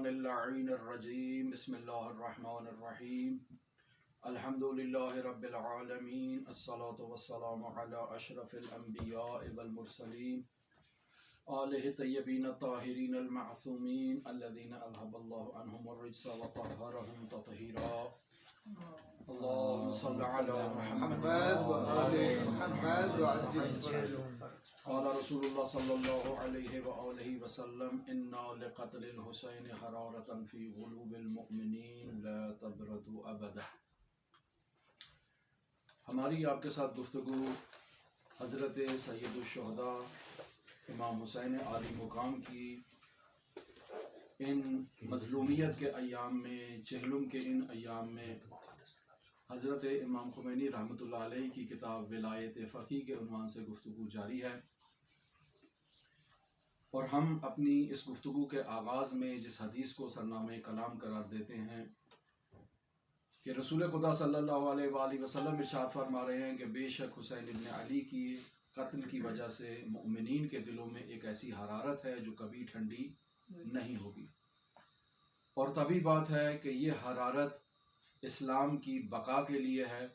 الشیطان اللعین الرجیم بسم اللہ الرحمن الرحیم الحمدللہ رب العالمین الصلاة والسلام علی اشرف الانبیاء والمرسلین آلہ طیبین الطاہرین المعصومین الذین اذهب اللہ عنہم الرجس وطہرہم تطہیرا اللہم صل علی محمد وآل محمد وعجل فرجهم. قال رسول اللہ صلی اللہ علیہ وآلہ وسلم انا لقتل الحسین حرارة فی قلوب المؤمنین لا تبرد ابدا. ہماری آپ کے ساتھ گفتگو حضرت سید الشہداء امام حسین عالی مقام کی ان مظلومیت کے ایام میں، چہلم کے ان ایام میں حضرت امام خمینی رحمۃ اللہ علیہ کی کتاب ولایت فقی کے عنوان سے گفتگو جاری ہے، اور ہم اپنی اس گفتگو کے آغاز میں جس حدیث کو سرنامہ کلام قرار دیتے ہیں کہ رسول خدا صلی اللہ علیہ وآلہ وسلم ارشاد فرما رہے ہیں کہ بے شک حسین ابن علی کی قتل کی وجہ سے مؤمنین کے دلوں میں ایک ایسی حرارت ہے جو کبھی ٹھنڈی نہیں ہوگی، اور طبی بات ہے کہ یہ حرارت اسلام کی بقا کے لیے ہے،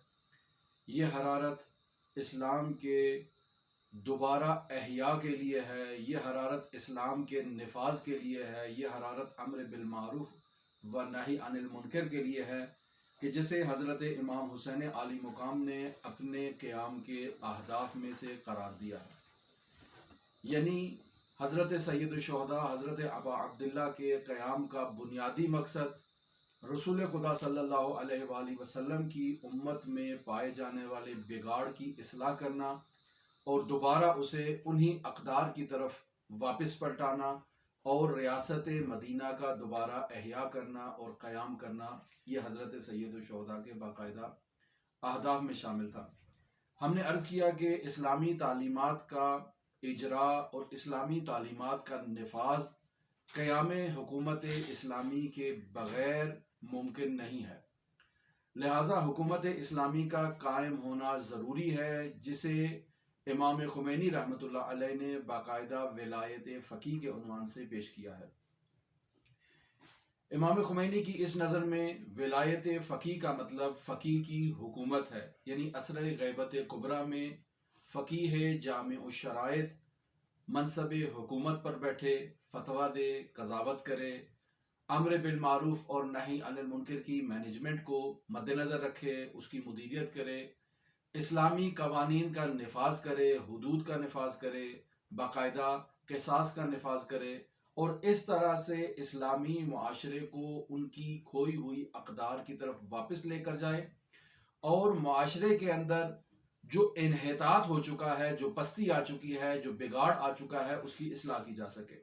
یہ حرارت اسلام کے دوبارہ احیاء کے لیے ہے، یہ حرارت اسلام کے نفاذ کے لیے ہے، یہ حرارت امر بالمعروف و نہی عن المنکر کے لیے ہے کہ جسے حضرت امام حسین عالی مقام نے اپنے قیام کے اہداف میں سے قرار دیا ہے. یعنی حضرت سید الشہداء حضرت ابا عبداللہ کے قیام کا بنیادی مقصد رسول خدا صلی اللہ علیہ وآلہ وسلم کی امت میں پائے جانے والے بگاڑ کی اصلاح کرنا اور دوبارہ اسے انہی اقدار کی طرف واپس پلٹانا اور ریاست مدینہ کا دوبارہ احیاء کرنا اور قیام کرنا، یہ حضرت سید الشہداء کے باقاعدہ اہداف میں شامل تھا. ہم نے عرض کیا کہ اسلامی تعلیمات کا اجراء اور اسلامی تعلیمات کا نفاذ قیام حکومت اسلامی کے بغیر ممکن نہیں ہے، لہٰذا حکومت اسلامی کا قائم ہونا ضروری ہے، جسے امام خمینی رحمۃ اللہ علیہ نے باقاعدہ ولایت فقی کے عنوان سے پیش کیا ہے. امام خمینی کی اس نظر میں ولایت فقی کا مطلب فقی کی حکومت ہے، یعنی عصر غیبت کبریٰ میں فقیہ جامع الشرائط منصب حکومت پر بیٹھے، فتویٰ دے، قضاوت کرے، امر بالمعروف اور نہی عن المنکر کی مینجمنٹ کو مد نظر رکھے، اس کی مدیریت کرے، اسلامی قوانین کا نفاذ کرے، حدود کا نفاذ کرے، باقاعدہ قصاص کا نفاذ کرے، اور اس طرح سے اسلامی معاشرے کو ان کی کھوئی ہوئی اقدار کی طرف واپس لے کر جائے، اور معاشرے کے اندر جو انحطاط ہو چکا ہے، جو پستی آ چکی ہے، جو بگاڑ آ چکا ہے، اس کی اصلاح کی جا سکے.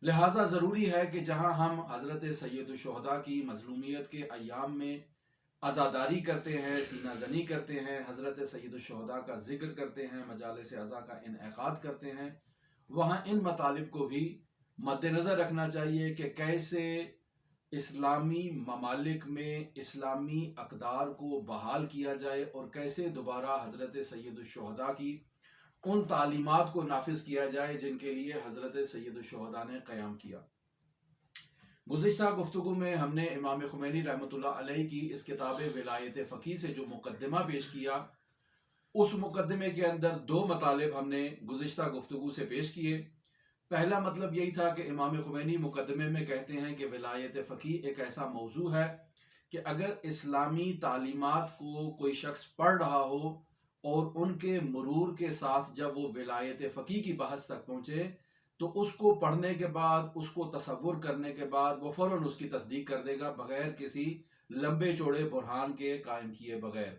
لہٰذا ضروری ہے کہ جہاں ہم حضرت سید الشہداء کی مظلومیت کے ایام میں عزاداری کرتے ہیں، سینہ زنی کرتے ہیں، حضرت سید الشہداء کا ذکر کرتے ہیں، مجالس عزا کا انعقاد کرتے ہیں، وہاں ان مطالب کو بھی مد نظر رکھنا چاہیے کہ کیسے اسلامی ممالک میں اسلامی اقدار کو بحال کیا جائے اور کیسے دوبارہ حضرت سید الشہداء کی ان تعلیمات کو نافذ کیا جائے جن کے لیے حضرت سید الشہداء نے قیام کیا. گزشتہ گفتگو میں ہم نے امام خمینی رحمۃ اللہ علیہ کی اس کتاب ولایت فقی سے جو مقدمہ پیش کیا، اس مقدمے کے اندر دو مطالب ہم نے گزشتہ گفتگو سے پیش کیے. پہلا مطلب یہی تھا کہ امام خمینی مقدمے میں کہتے ہیں کہ ولایت فقی ایک ایسا موضوع ہے کہ اگر اسلامی تعلیمات کو کوئی شخص پڑھ رہا ہو اور ان کے مرور کے ساتھ جب وہ ولایت فقی کی بحث تک پہنچے تو اس کو پڑھنے کے بعد، اس کو تصور کرنے کے بعد وہ فوراً اس کی تصدیق کر دے گا بغیر کسی لمبے چوڑے برہان کے قائم کیے بغیر.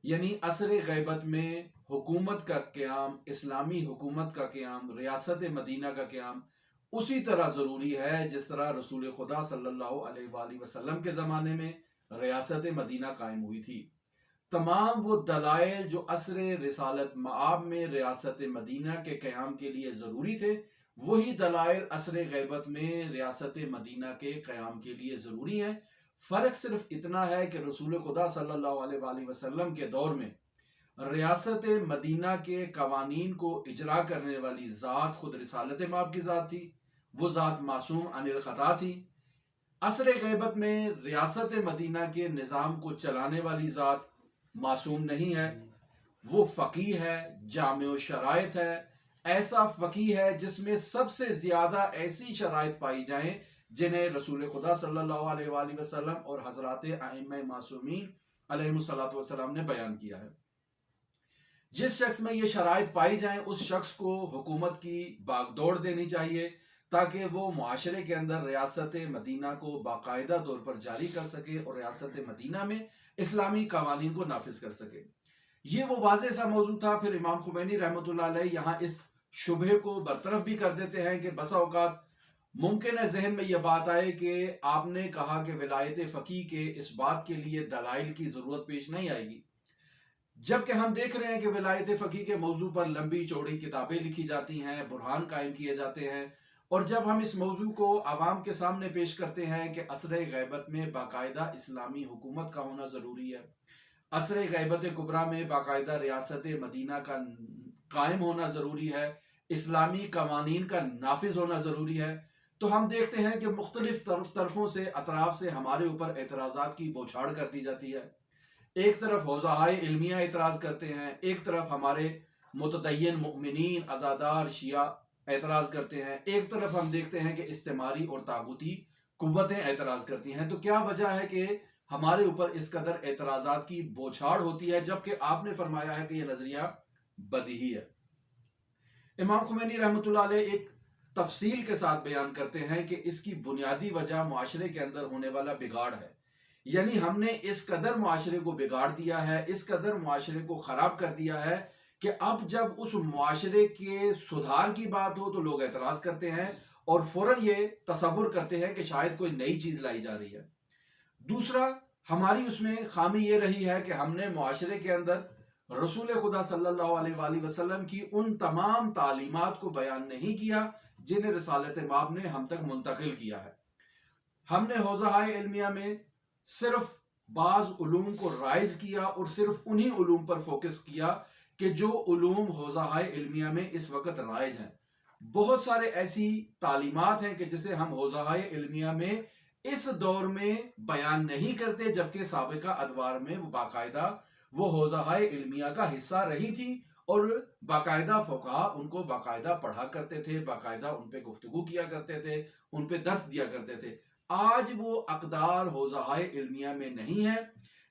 یعنی عصر غیبت میں حکومت کا قیام، اسلامی حکومت کا قیام، ریاست مدینہ کا قیام اسی طرح ضروری ہے جس طرح رسول خدا صلی اللہ علیہ وآلہ وسلم کے زمانے میں ریاست مدینہ قائم ہوئی تھی. تمام وہ دلائل جو عصر رسالت مآب میں ریاست مدینہ کے قیام کے لیے ضروری تھے، وہی دلائل عصر غیبت میں ریاست مدینہ کے قیام کے لیے ضروری ہیں. فرق صرف اتنا ہے کہ رسول خدا صلی اللہ علیہ وآلہ وسلم کے دور میں ریاست مدینہ کے قوانین کو اجرا کرنے والی ذات خود رسالت مآب کی ذات تھی، وہ ذات معصوم عن الخطا تھی۔ عصر غیبت میں ریاست مدینہ کے نظام کو چلانے والی ذات معصوم نہیں ہے، وہ فقیہ ہے، جامع الشرائط ہے، ایسا فقیہ ہے جس میں سب سے زیادہ ایسی شرائط پائی جائیں جنہیں رسول خدا صلی اللہ علیہ وآلہ وسلم اور حضرات ائمہ معصومین علیہم الصلوۃ والسلام نے بیان کیا ہے۔ جس شخص میں یہ شرائط پائی جائیں اس شخص کو حکومت کی باغ دوڑ دینی چاہیے تاکہ وہ معاشرے کے اندر ریاست مدینہ کو باقاعدہ طور پر جاری کر سکے اور ریاست مدینہ میں اسلامی قوانین کو نافذ کر سکے۔ یہ وہ واضح سا موضوع تھا۔ پھر امام خمینی رحمۃ اللہ علیہ یہاں اس شبہ کو برطرف بھی کر دیتے ہیں کہ بسا اوقات ممکن ہے ذہن میں یہ بات آئے کہ آپ نے کہا کہ ولایت فقیہ کے اس بات کے لیے دلائل کی ضرورت پیش نہیں آئے گی، جبکہ ہم دیکھ رہے ہیں کہ ولایت فقیہ کے موضوع پر لمبی چوڑی کتابیں لکھی جاتی ہیں، برہان قائم کیے جاتے ہیں، اور جب ہم اس موضوع کو عوام کے سامنے پیش کرتے ہیں کہ عصر غیبت میں باقاعدہ اسلامی حکومت کا ہونا ضروری ہے، عصر غیبت کبریٰ میں باقاعدہ ریاست مدینہ کا قائم ہونا ضروری ہے، اسلامی قوانین کا نافذ ہونا ضروری ہے، تو ہم دیکھتے ہیں کہ مختلف طرفوں سے اطراف سے ہمارے اوپر اعتراضات کی بوچھاڑ کر دی جاتی ہے۔ ایک طرف حوزہائے علمیہ اعتراض کرتے ہیں، ایک طرف ہمارے متدین مؤمنین عزادار شیعہ اعتراض کرتے ہیں، ایک طرف ہم دیکھتے ہیں کہ استعماری اور طاغوتی قوتیں اعتراض کرتی ہیں۔ تو کیا وجہ ہے کہ ہمارے اوپر اس قدر اعتراضات کی بوچھاڑ ہوتی ہے جبکہ آپ نے فرمایا ہے کہ یہ نظریہ بدیہی ہے؟ امام خمینی رحمۃ اللہ علیہ ایک تفصیل کے ساتھ بیان کرتے ہیں کہ اس کی بنیادی وجہ معاشرے کے اندر ہونے والا بگاڑ ہے، یعنی ہم نے اس قدر معاشرے کو بگاڑ دیا ہے، اس قدر معاشرے کو خراب کر دیا ہے کہ اب جب اس معاشرے کے سدھار کی بات ہو تو لوگ اعتراض کرتے ہیں اور فوراً یہ تصور کرتے ہیں کہ شاید کوئی نئی چیز لائی جا رہی ہے۔ دوسرا، ہماری اس میں خامی یہ رہی ہے کہ ہم نے معاشرے کے اندر رسول خدا صلی اللہ علیہ وآلہ وسلم کی ان تمام تعلیمات کو بیان نہیں کیا جنہیں رسالت مآب نے ہم تک منتقل کیا ہے۔ ہم نے حوزہائے علمیہ میں صرف بعض علوم کو رائج کیا اور صرف انہی علوم پر فوکس کیا کہ جو علوم حوزہائے علمیہ میں اس وقت رائج ہیں۔ بہت سارے ایسی تعلیمات ہیں کہ جسے ہم حوزہائے علمیہ میں اس دور میں بیان نہیں کرتے، جبکہ سابقہ ادوار میں وہ باقاعدہ وہ حوزہائے علمیہ کا حصہ رہی تھی اور باقاعدہ فقہا ان کو باقاعدہ پڑھا کرتے تھے، باقاعدہ ان پہ گفتگو کیا کرتے تھے، ان پہ درس دیا کرتے تھے۔ آج وہ اقدار حوزہائے علمیہ میں نہیں ہے،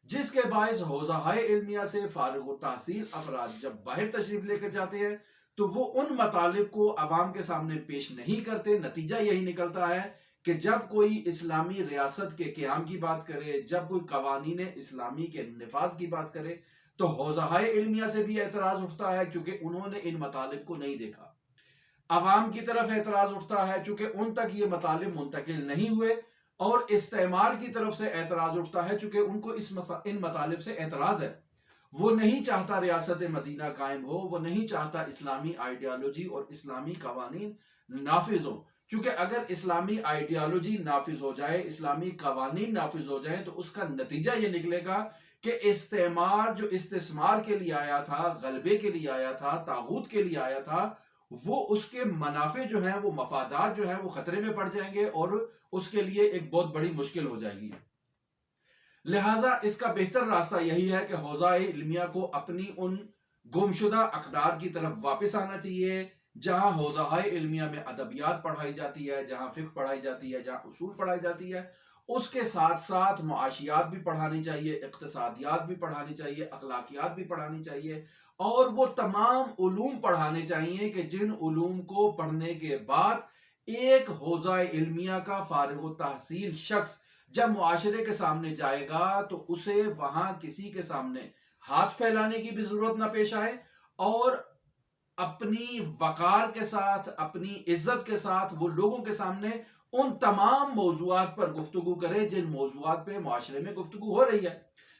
جس کے باعث حوزہائے علمیہ سے فارغ التحصیل افراد جب باہر تشریف لے کر جاتے ہیں تو وہ ان مطالب کو عوام کے سامنے پیش نہیں کرتے۔ نتیجہ یہی نکلتا ہے کہ جب کوئی اسلامی ریاست کے قیام کی بات کرے، جب کوئی قوانین اسلامی کے نفاذ کی بات کرے تو حوزہائے علمیہ سے بھی اعتراض اٹھتا ہے کیونکہ انہوں نے ان مطالب کو نہیں دیکھا۔ عوام کی طرف اعتراض اٹھتا ہے چونکہ ان تک یہ مطالب منتقل نہیں ہوئے، اور استعمار کی طرف سے اعتراض اٹھتا ہے چونکہ ان کو ان مطالب سے اعتراض ہے۔ وہ نہیں چاہتا ریاست مدینہ قائم ہو، وہ نہیں چاہتا اسلامی آئیڈیالوجی اور اسلامی قوانین نافذ ہو، چونکہ اگر اسلامی آئیڈیالوجی نافذ ہو جائے، اسلامی قوانین نافذ ہو جائیں تو اس کا نتیجہ یہ نکلے گا کہ استعمار جو استثمار کے لیے آیا تھا، غلبے کے لیے آیا تھا، طاغوت کے لیے آیا تھا، وہ اس کے منافع جو ہیں، وہ مفادات جو ہیں وہ خطرے میں پڑ جائیں گے اور اس کے لیے ایک بہت بڑی مشکل ہو جائے گی۔ لہٰذا اس کا بہتر راستہ یہی ہے کہ حوزۂ علمیہ کو اپنی ان گمشدہ اقدار کی طرف واپس آنا چاہیے جہاں حوزۂ علمیہ میں ادبیات پڑھائی جاتی ہے، جہاں فقہ پڑھائی جاتی ہے، جہاں اصول پڑھائی جاتی ہے، اس کے ساتھ ساتھ معاشیات بھی پڑھانی چاہیے، اقتصادیات بھی پڑھانی چاہیے، اخلاقیات بھی پڑھانی چاہیے، اور وہ تمام علوم پڑھانے چاہیے کہ جن علوم کو پڑھنے کے بعد ایک حوزۂ علمیہ کا فارغ التحصیل شخص جب معاشرے کے سامنے جائے گا تو اسے وہاں کسی کے سامنے ہاتھ پھیلانے کی بھی ضرورت نہ پیش آئے، اور اپنی وقار کے ساتھ، اپنی عزت کے ساتھ وہ لوگوں کے سامنے ان تمام موضوعات پر گفتگو کرے جن موضوعات پہ معاشرے میں گفتگو ہو رہی ہے۔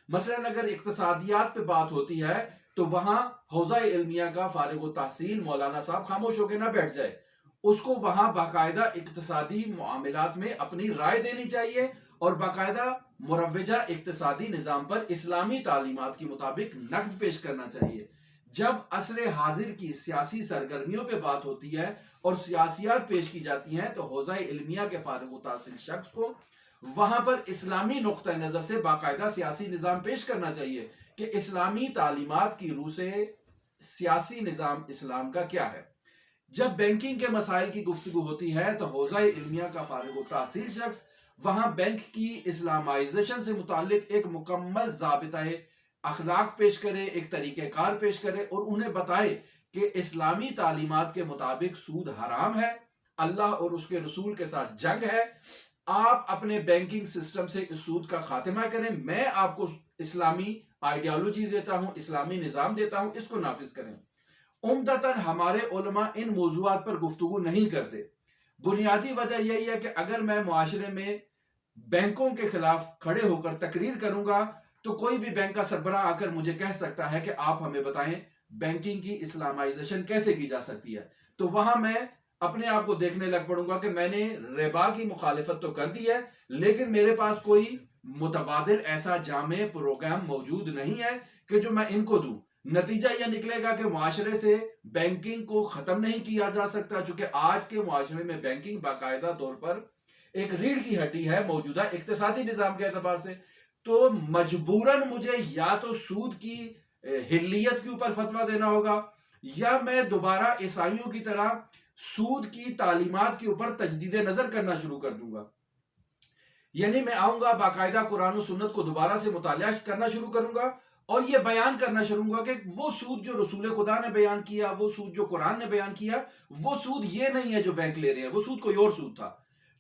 مثلا اگر اقتصادیات پہ بات ہوتی ہے تو وہاں حوزۂ علمیہ کا فارغ التحصیل مولانا صاحب خاموش ہو کے نہ بیٹھ جائے، اس کو وہاں باقاعدہ اقتصادی معاملات میں اپنی رائے دینی چاہیے اور باقاعدہ مروجہ اقتصادی نظام پر اسلامی تعلیمات کے مطابق نقد پیش کرنا چاہیے۔ جب عصر حاضر کی سیاسی سرگرمیوں پہ بات ہوتی ہے اور سیاسیات پیش کی جاتی ہیں تو حوزہ علمیہ کے فارغ التحصیل شخص کو وہاں پر اسلامی نقطہ نظر سے باقاعدہ سیاسی نظام پیش کرنا چاہیے کہ اسلامی تعلیمات کی روح سے سیاسی نظام اسلام کا کیا ہے۔ جب بینکنگ کے مسائل کی گفتگو ہوتی ہے تو حوزہ علمیہ کا فارغ التحصیل شخص وہاں بینک کی اسلامائزیشن سے متعلق ایک مکمل ضابطۂ اخلاق پیش کرے، ایک طریقہ کار پیش کرے اور انہیں بتائے کہ اسلامی تعلیمات کے مطابق سود حرام ہے، اللہ اور اس کے رسول کے ساتھ جنگ ہے، آپ اپنے بینکنگ سسٹم سے اس سود کا خاتمہ کریں، میں آپ کو اسلامی آئیڈیالوجی دیتا ہوں، اسلامی نظام دیتا ہوں، اس کو نافذ کریں۔ عمدتاً ہمارے علماء ان موضوعات پر گفتگو نہیں کرتے۔ بنیادی وجہ یہی ہے کہ اگر میں معاشرے میں بینکوں کے خلاف کھڑے ہو کر تقریر کروں گا تو کوئی بھی بینک کا سربراہ آ کر مجھے کہہ سکتا ہے کہ آپ ہمیں بتائیں بینکنگ کی اسلامائزیشن کیسے کی جا سکتی ہے، تو وہاں میں اپنے آپ کو دیکھنے لگ پڑوں گا کہ میں نے ربا کی مخالفت تو کر دی ہے لیکن میرے پاس کوئی متبادل ایسا جامع پروگرام موجود نہیں ہے کہ جو میں ان کو دوں۔ نتیجہ یہ نکلے گا کہ معاشرے سے بینکنگ کو ختم نہیں کیا جا سکتا، چونکہ آج کے معاشرے میں بینکنگ باقاعدہ طور پر ایک ریڑھ کی ہڈی ہے موجودہ اقتصادی نظام کے اعتبار سے، تو مجبوراً مجھے یا تو سود کی حلیت کے اوپر فتویٰ دینا ہوگا یا میں دوبارہ عیسائیوں کی طرح سود کی تعلیمات کے اوپر تجدید نظر کرنا شروع کر دوں گا۔ یعنی میں آؤں گا باقاعدہ قرآن و سنت کو دوبارہ سے مطالعہ کرنا شروع کروں گا اور یہ بیان کرنا شروع گا کہ وہ سود جو رسول خدا نے بیان کیا، وہ سود جو قرآن نے بیان کیا، وہ سود یہ نہیں ہے جو بینک لے رہے ہیں، وہ سود کوئی اور سود تھا۔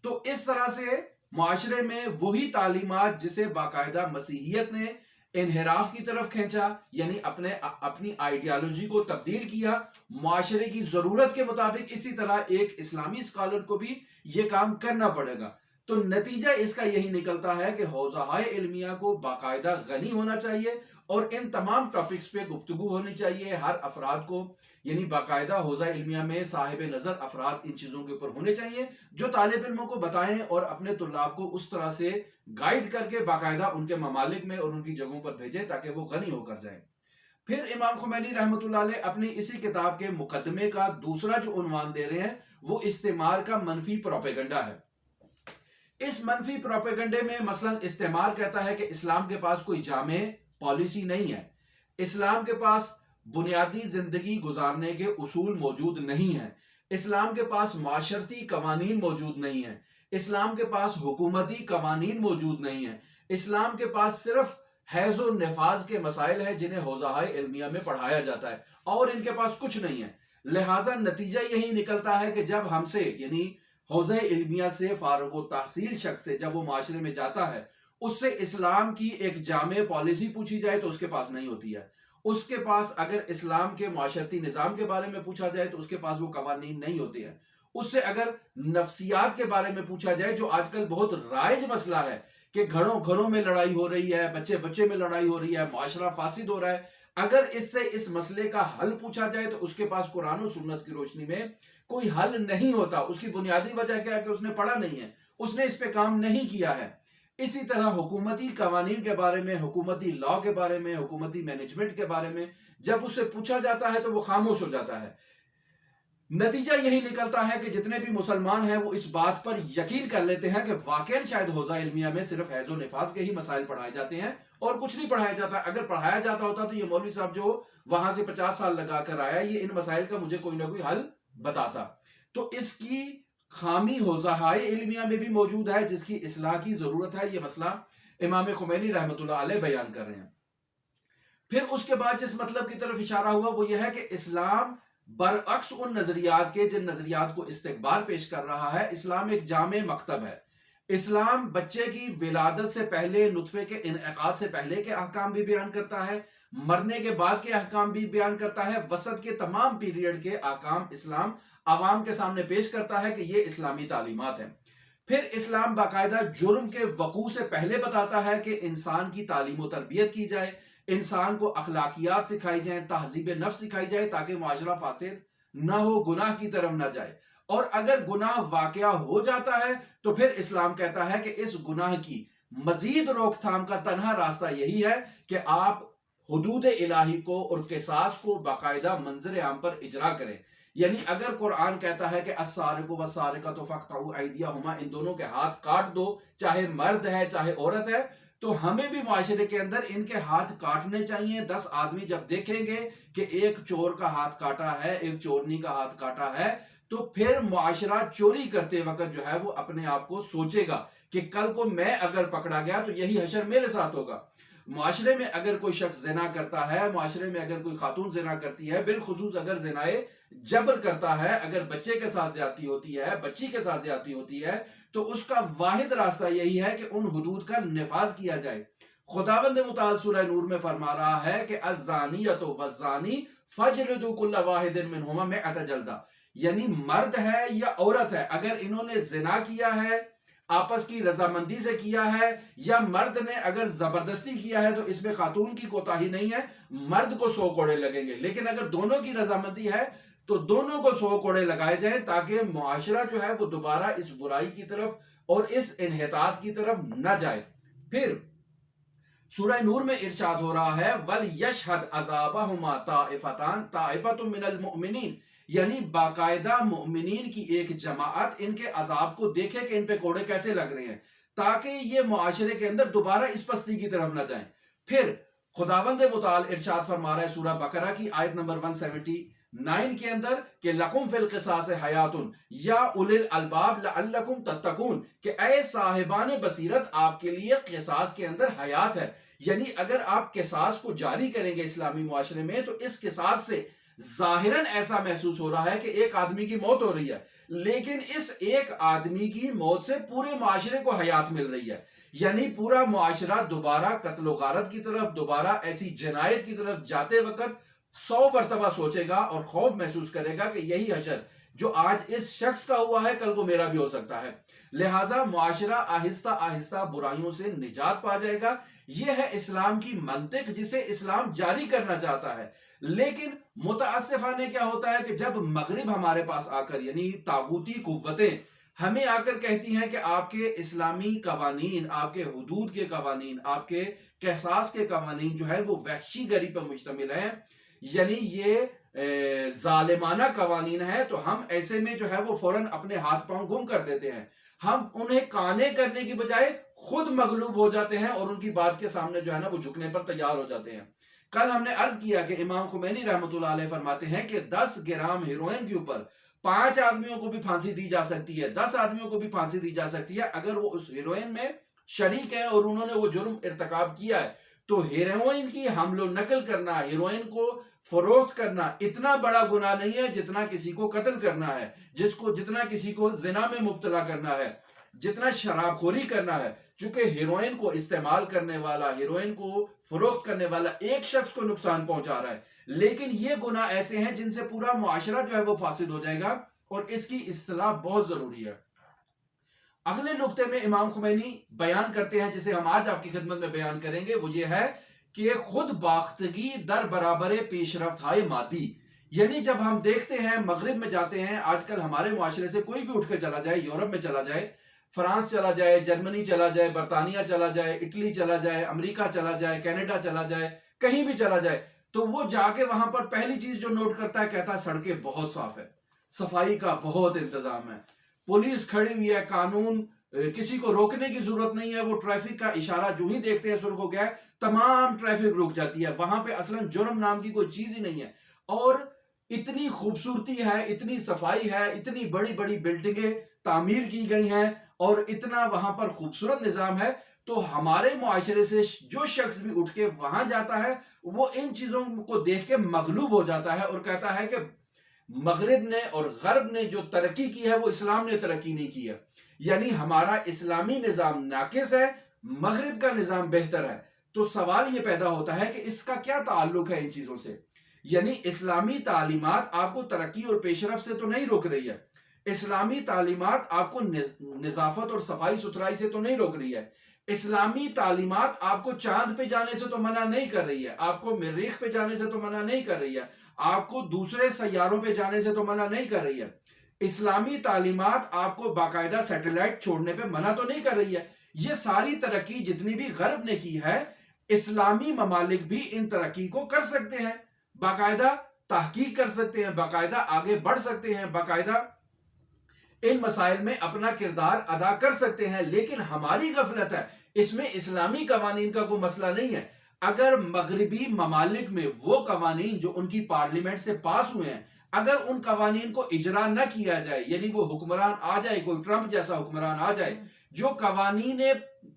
تو اس طرح سے معاشرے میں وہی تعلیمات جسے باقاعدہ مسیحیت نے انحراف کی طرف کھینچا، یعنی اپنی آئیڈیالوجی کو تبدیل کیا معاشرے کی ضرورت کے مطابق، اسی طرح ایک اسلامی اسکالر کو بھی یہ کام کرنا پڑے گا۔ تو نتیجہ اس کا یہی نکلتا ہے کہ حوزہ علمیہ کو باقاعدہ غنی ہونا چاہیے اور ان تمام ٹاپکس پہ گفتگو ہونی چاہیے۔ ہر افراد کو یعنی باقاعدہ حوزہ علمیہ میں صاحب نظر افراد ان چیزوں کے اوپر ہونے چاہیے جو طالب علموں کو بتائیں اور اپنے طلاب کو اس طرح سے گائیڈ کر کے باقاعدہ ان کے ممالک میں اور ان کی جگہوں پر بھیجیں تاکہ وہ غنی ہو کر جائیں۔ پھر امام خمینی رحمۃ اللہ علیہ اپنی اسی کتاب کے مقدمے کا دوسرا جو عنوان دے رہے ہیں وہ استعمار کا منفی پروپیگنڈا ہے۔ اس منفی پروپیگنڈے میں مثلا استعمار کہتا ہے کہ اسلام کے پاس کوئی جامع پالیسی نہیں ہے، اسلام کے پاس بنیادی زندگی گزارنے کے اصول موجود نہیں ہیں، اسلام کے پاس معاشرتی قوانین موجود نہیں ہیں، اسلام کے پاس حکومتی قوانین موجود نہیں ہیں، اسلام کے پاس صرف حیض و نفاذ کے مسائل ہیں جنہیں حوزہ علمیہ میں پڑھایا جاتا ہے اور ان کے پاس کچھ نہیں ہے۔ لہٰذا نتیجہ یہی نکلتا ہے کہ جب ہم سے یعنی حوزہ علمیہ سے فارغ و تحصیل شخص سے جب وہ معاشرے میں جاتا ہے اس سے اسلام کی ایک جامع پالیسی پوچھی جائے تو اس کے پاس نہیں ہوتی ہے، اس کے پاس اگر اسلام کے معاشرتی نظام کے بارے میں پوچھا جائے تو اس کے پاس وہ قوانین نہیں ہوتے ہیں، اس سے اگر نفسیات کے بارے میں پوچھا جائے جو آج کل بہت رائج مسئلہ ہے کہ گھروں میں لڑائی ہو رہی ہے، بچے میں لڑائی ہو رہی ہے، معاشرہ فاسد ہو رہا ہے، اگر اس سے اس مسئلے کا حل پوچھا جائے تو اس کے پاس قرآن و سنت کی روشنی میں کوئی حل نہیں ہوتا۔ اس کی بنیادی وجہ کیا ہے کہ اس نے پڑھا نہیں ہے، اس نے اس پہ کام نہیں کیا ہے۔ اسی طرح حکومتی قوانین کے بارے میں، حکومتی لا کے بارے میں، حکومتی مینجمنٹ کے بارے میں جب اس سے پوچھا جاتا ہے تو وہ خاموش ہو جاتا ہے۔ نتیجہ یہی نکلتا ہے کہ جتنے بھی مسلمان ہیں وہ اس بات پر یقین کر لیتے ہیں کہ واقعاً شاید حوزہ علمیہ میں صرف حیض و نفاذ کے ہی مسائل پڑھائے جاتے ہیں اور کچھ نہیں پڑھایا جاتا۔ اگر پڑھایا جاتا ہوتا تو یہ مولوی صاحب جو وہاں سے 50 سال لگا کر آیا یہ ان مسائل کا مجھے کوئی نہ کوئی حل بتاتا۔ تو اس کی خامی حوزہ علمیہ میں بھی موجود ہے جس کی اصلاح کی ضرورت ہے، یہ مسئلہ امام خمینی رحمۃ اللہ علیہ بیان کر رہے ہیں۔ پھر اس کے بعد جس مطلب کی طرف اشارہ ہوا وہ یہ ہے کہ اسلام برعکس ان نظریات کے جن نظریات کو استقبال پیش کر رہا ہے، اسلام ایک جامع مکتب ہے۔ اسلام بچے کی ولادت سے پہلے، نطفے کے انعقاد سے پہلے کے احکام بھی بیان کرتا ہے، مرنے کے بعد کے احکام بھی بیان کرتا ہے، وسط کے تمام پیریڈ کے احکام اسلام عوام کے سامنے پیش کرتا ہے کہ یہ اسلامی تعلیمات ہیں۔ پھر اسلام باقاعدہ جرم کے وقوع سے پہلے بتاتا ہے کہ انسان کی تعلیم و تربیت کی جائے، انسان کو اخلاقیات سکھائی جائیں، تہذیب نفس سکھائی جائے تاکہ معاشرہ فاسد نہ ہو، گناہ کی طرف نہ جائے، اور اگر گناہ واقعہ ہو جاتا ہے تو پھر اسلام کہتا ہے کہ اس گناہ کی مزید روک تھام کا تنہا راستہ یہی ہے کہ آپ حدود الہی کو اور قصاص کو باقاعدہ منظر عام پر اجرا کریں. یعنی اگر قرآن کہتا ہے کہ السارق والسارقۃ فاقطعوا ایدیہما، ان دونوں کے ہاتھ کاٹ دو، چاہے مرد ہے چاہے عورت ہے، تو ہمیں بھی معاشرے کے اندر ان کے ہاتھ کاٹنے چاہیے. 10 آدمی جب دیکھیں گے کہ ایک چور کا ہاتھ کاٹا ہے، ایک چورنی کا ہاتھ کاٹا ہے، تو پھر معاشرہ چوری کرتے وقت جو ہے وہ اپنے آپ کو سوچے گا کہ کل کو میں اگر پکڑا گیا تو یہی حشر میرے ساتھ ہوگا. معاشرے میں اگر کوئی شخص زنا کرتا ہے، معاشرے میں اگر کوئی خاتون زنا کرتی ہے، بالخصوص اگر زنائے جبر کرتا ہے، اگر بچے کے ساتھ زیادتی ہوتی ہے، بچی کے ساتھ زیادتی ہوتی ہے، تو اس کا واحد راستہ یہی ہے کہ ان حدود کا نفاذ کیا جائے. خداوند متعال سورہ نور میں فرما رہا ہے کہ الزانیۃ والزانی فاجلدوا کل واحد منہما 100 جلدہ. یعنی مرد ہے یا عورت ہے، اگر انہوں نے زنا کیا ہے، آپس کی رضامندی سے کیا ہے، یا مرد نے اگر زبردستی کیا ہے، تو اس میں خاتون کی کوتاہی نہیں ہے، مرد کو 100 کوڑے لگیں گے. لیکن اگر دونوں کی رضامندی ہے تو دونوں کو 100 کوڑے لگائے جائیں، تاکہ معاشرہ جو ہے وہ دوبارہ اس برائی کی طرف اور اس انحطاط کی طرف نہ جائے. پھر سورہ نور میں ارشاد ہو رہا ہے وَلْيَشْهَدْ عَذَابَهُمَا طَائِفَةٌ مِّنَ الْمُؤْمِنِينَ، یعنی باقاعدہ مومنین کی ایک جماعت ان کے عذاب کو دیکھے کہ ان پہ کوڑے کیسے لگ رہے ہیں، تاکہ یہ معاشرے کے اندر دوبارہ اس پستی کی طرف نہ جائیں. پھر خداوند متعال ارشاد فرما رہا ہے سورہ بقرہ کی آیت نمبر 179 کے اندر کہ لَكُمْ فِي الْقِصَاصِ حَيَاتٌ یا اُولِي الْأَلْبَابِ لَعَلَّكُمْ تَتَّقُونَ، کہ اے صاحبان بصیرت آپ کے لیے قصاص کے اندر حیات ہے. یعنی اگر آپ قصاص کو جاری کریں گے اسلامی معاشرے میں، تو اس قصاص سے ظاہراً ایسا محسوس ہو رہا ہے کہ ایک آدمی کی موت ہو رہی ہے، لیکن اس ایک آدمی کی موت سے پورے معاشرے کو حیات مل رہی ہے. یعنی پورا معاشرہ دوبارہ قتل و غارت کی طرف، دوبارہ ایسی جنایت کی طرف جاتے وقت 100 مرتبہ سوچے گا اور خوف محسوس کرے گا کہ یہی حشر جو آج اس شخص کا ہوا ہے کل کو میرا بھی ہو سکتا ہے. لہٰذا معاشرہ آہستہ آہستہ برائیوں سے نجات پا جائے گا. یہ ہے اسلام کی منطق جسے اسلام جاری کرنا چاہتا ہے. لیکن متاسفانہ کیا ہوتا ہے کہ جب مغرب ہمارے پاس آ کر، یعنی طاغوتی قوتیں ہمیں آ کر کہتی ہیں کہ آپ کے اسلامی قوانین، آپ کے حدود کے قوانین، آپ کے قصاص کے قوانین جو ہے وہ وحشی گری پر مشتمل ہیں، یعنی یہ ظالمانہ قوانین ہے، تو ہم ایسے میں جو ہے وہ فوراً اپنے ہاتھ پاؤں گم کر دیتے ہیں. ہم انہیں کانے کرنے کی بجائے خود مغلوب ہو جاتے ہیں اور ان کی بات کے سامنے جو ہے نا وہ جھکنے پر تیار ہو جاتے ہیں. کل ہم نے عرض کیا کہ امام خمینی رحمۃ اللہ علیہ فرماتے ہیں کہ 10 گرام ہیروئن کے اوپر 5 آدمیوں کو بھی پھانسی دی جا سکتی ہے، 10 آدمیوں کو بھی پھانسی دی جا سکتی ہے اگر وہ اس ہیروئن میں شریک ہیں اور انہوں نے وہ جرم ارتکاب کیا ہے. تو ہیروئن کی حمل و نقل کرنا، ہیروئن کو فروخت کرنا اتنا بڑا گناہ نہیں ہے جتنا کسی کو قتل کرنا ہے، جتنا کسی کو زنا میں مبتلا کرنا ہے، جتنا شراب خوری کرنا ہے. چونکہ ہیروئن کو استعمال کرنے والا، ہیروئن کو فروخت کرنے والا ایک شخص کو نقصان پہنچا رہا ہے، لیکن یہ گناہ ایسے ہیں جن سے پورا معاشرہ جو ہے وہ فاسد ہو جائے گا، اور اس کی اصلاح بہت ضروری ہے. اگلے نقطے میں امام خمینی بیان کرتے ہیں جسے ہم آج آپ کی خدمت میں بیان کریں گے، وہ یہ ہے کہ خود باختگی در برابر پیش رفت ہائے مادی. یعنی جب ہم دیکھتے ہیں مغرب میں جاتے ہیں، آج کل ہمارے معاشرے سے کوئی بھی اٹھ کے چلا جائے، یورپ میں چلا جائے، فرانس چلا جائے، جرمنی چلا جائے، برطانیہ چلا جائے، اٹلی چلا جائے، امریکہ چلا جائے، کینیڈا چلا جائے، کہیں بھی چلا جائے، تو وہ جا کے وہاں پر پہلی چیز جو نوٹ کرتا ہے، کہتا ہے سڑکیں بہت صاف ہے، صفائی کا بہت انتظام ہے، پولیس کھڑی ہوئی ہے، قانون، کسی کو روکنے کی ضرورت نہیں ہے. وہ ٹریفک کا اشارہ جو ہی دیکھتے ہیں سرخ ہو گیا ہے، تمام ٹریفک رک جاتی ہے. وہاں پہ اصلا جرم نام کی کوئی چیز ہی نہیں ہے، اور اتنی خوبصورتی ہے، اتنی صفائی ہے، اتنی بڑی بڑی بلڈنگیں تعمیر کی گئی ہیں، اور اتنا وہاں پر خوبصورت نظام ہے. تو ہمارے معاشرے سے جو شخص بھی اٹھ کے وہاں جاتا ہے، وہ ان چیزوں کو دیکھ کے مغلوب ہو جاتا ہے اور کہتا ہے کہ مغرب نے اور غرب نے جو ترقی کی ہے وہ اسلام نے ترقی نہیں کی ہے. یعنی ہمارا اسلامی نظام ناقص ہے، مغرب کا نظام بہتر ہے. تو سوال یہ پیدا ہوتا ہے کہ اس کا کیا تعلق ہے ان چیزوں سے؟ یعنی اسلامی تعلیمات آپ کو ترقی اور پیش رفت سے تو نہیں روک رہی ہے، اسلامی تعلیمات آپ کو نظافت اور صفائی ستھرائی سے تو نہیں روک رہی ہے، اسلامی تعلیمات آپ کو چاند پہ جانے سے تو منع نہیں کر رہی ہے، آپ کو مریخ پہ جانے سے تو منع نہیں کر رہی ہے، آپ کو دوسرے سیاروں پہ جانے سے تو منع نہیں کر رہی ہے. اسلامی تعلیمات آپ کو باقاعدہ سیٹلائٹ چھوڑنے پہ منع تو نہیں کر رہی ہے. یہ ساری ترقی جتنی بھی غرب نے کی ہے، اسلامی ممالک بھی ان ترقی کو کر سکتے ہیں، باقاعدہ تحقیق کر سکتے ہیں، باقاعدہ آگے بڑھ سکتے ہیں، باقاعدہ ان مسائل میں اپنا کردار ادا کر سکتے ہیں. لیکن ہماری غفلت ہے، اس میں اسلامی قوانین کا کوئی مسئلہ نہیں ہے. اگر مغربی ممالک میں وہ قوانین جو ان کی پارلیمنٹ سے پاس ہوئے ہیں، اگر ان قوانین کو اجرا نہ کیا جائے، یعنی وہ حکمران آ جائے، کوئی ٹرمپ جیسا حکمران آ جائے جو قوانین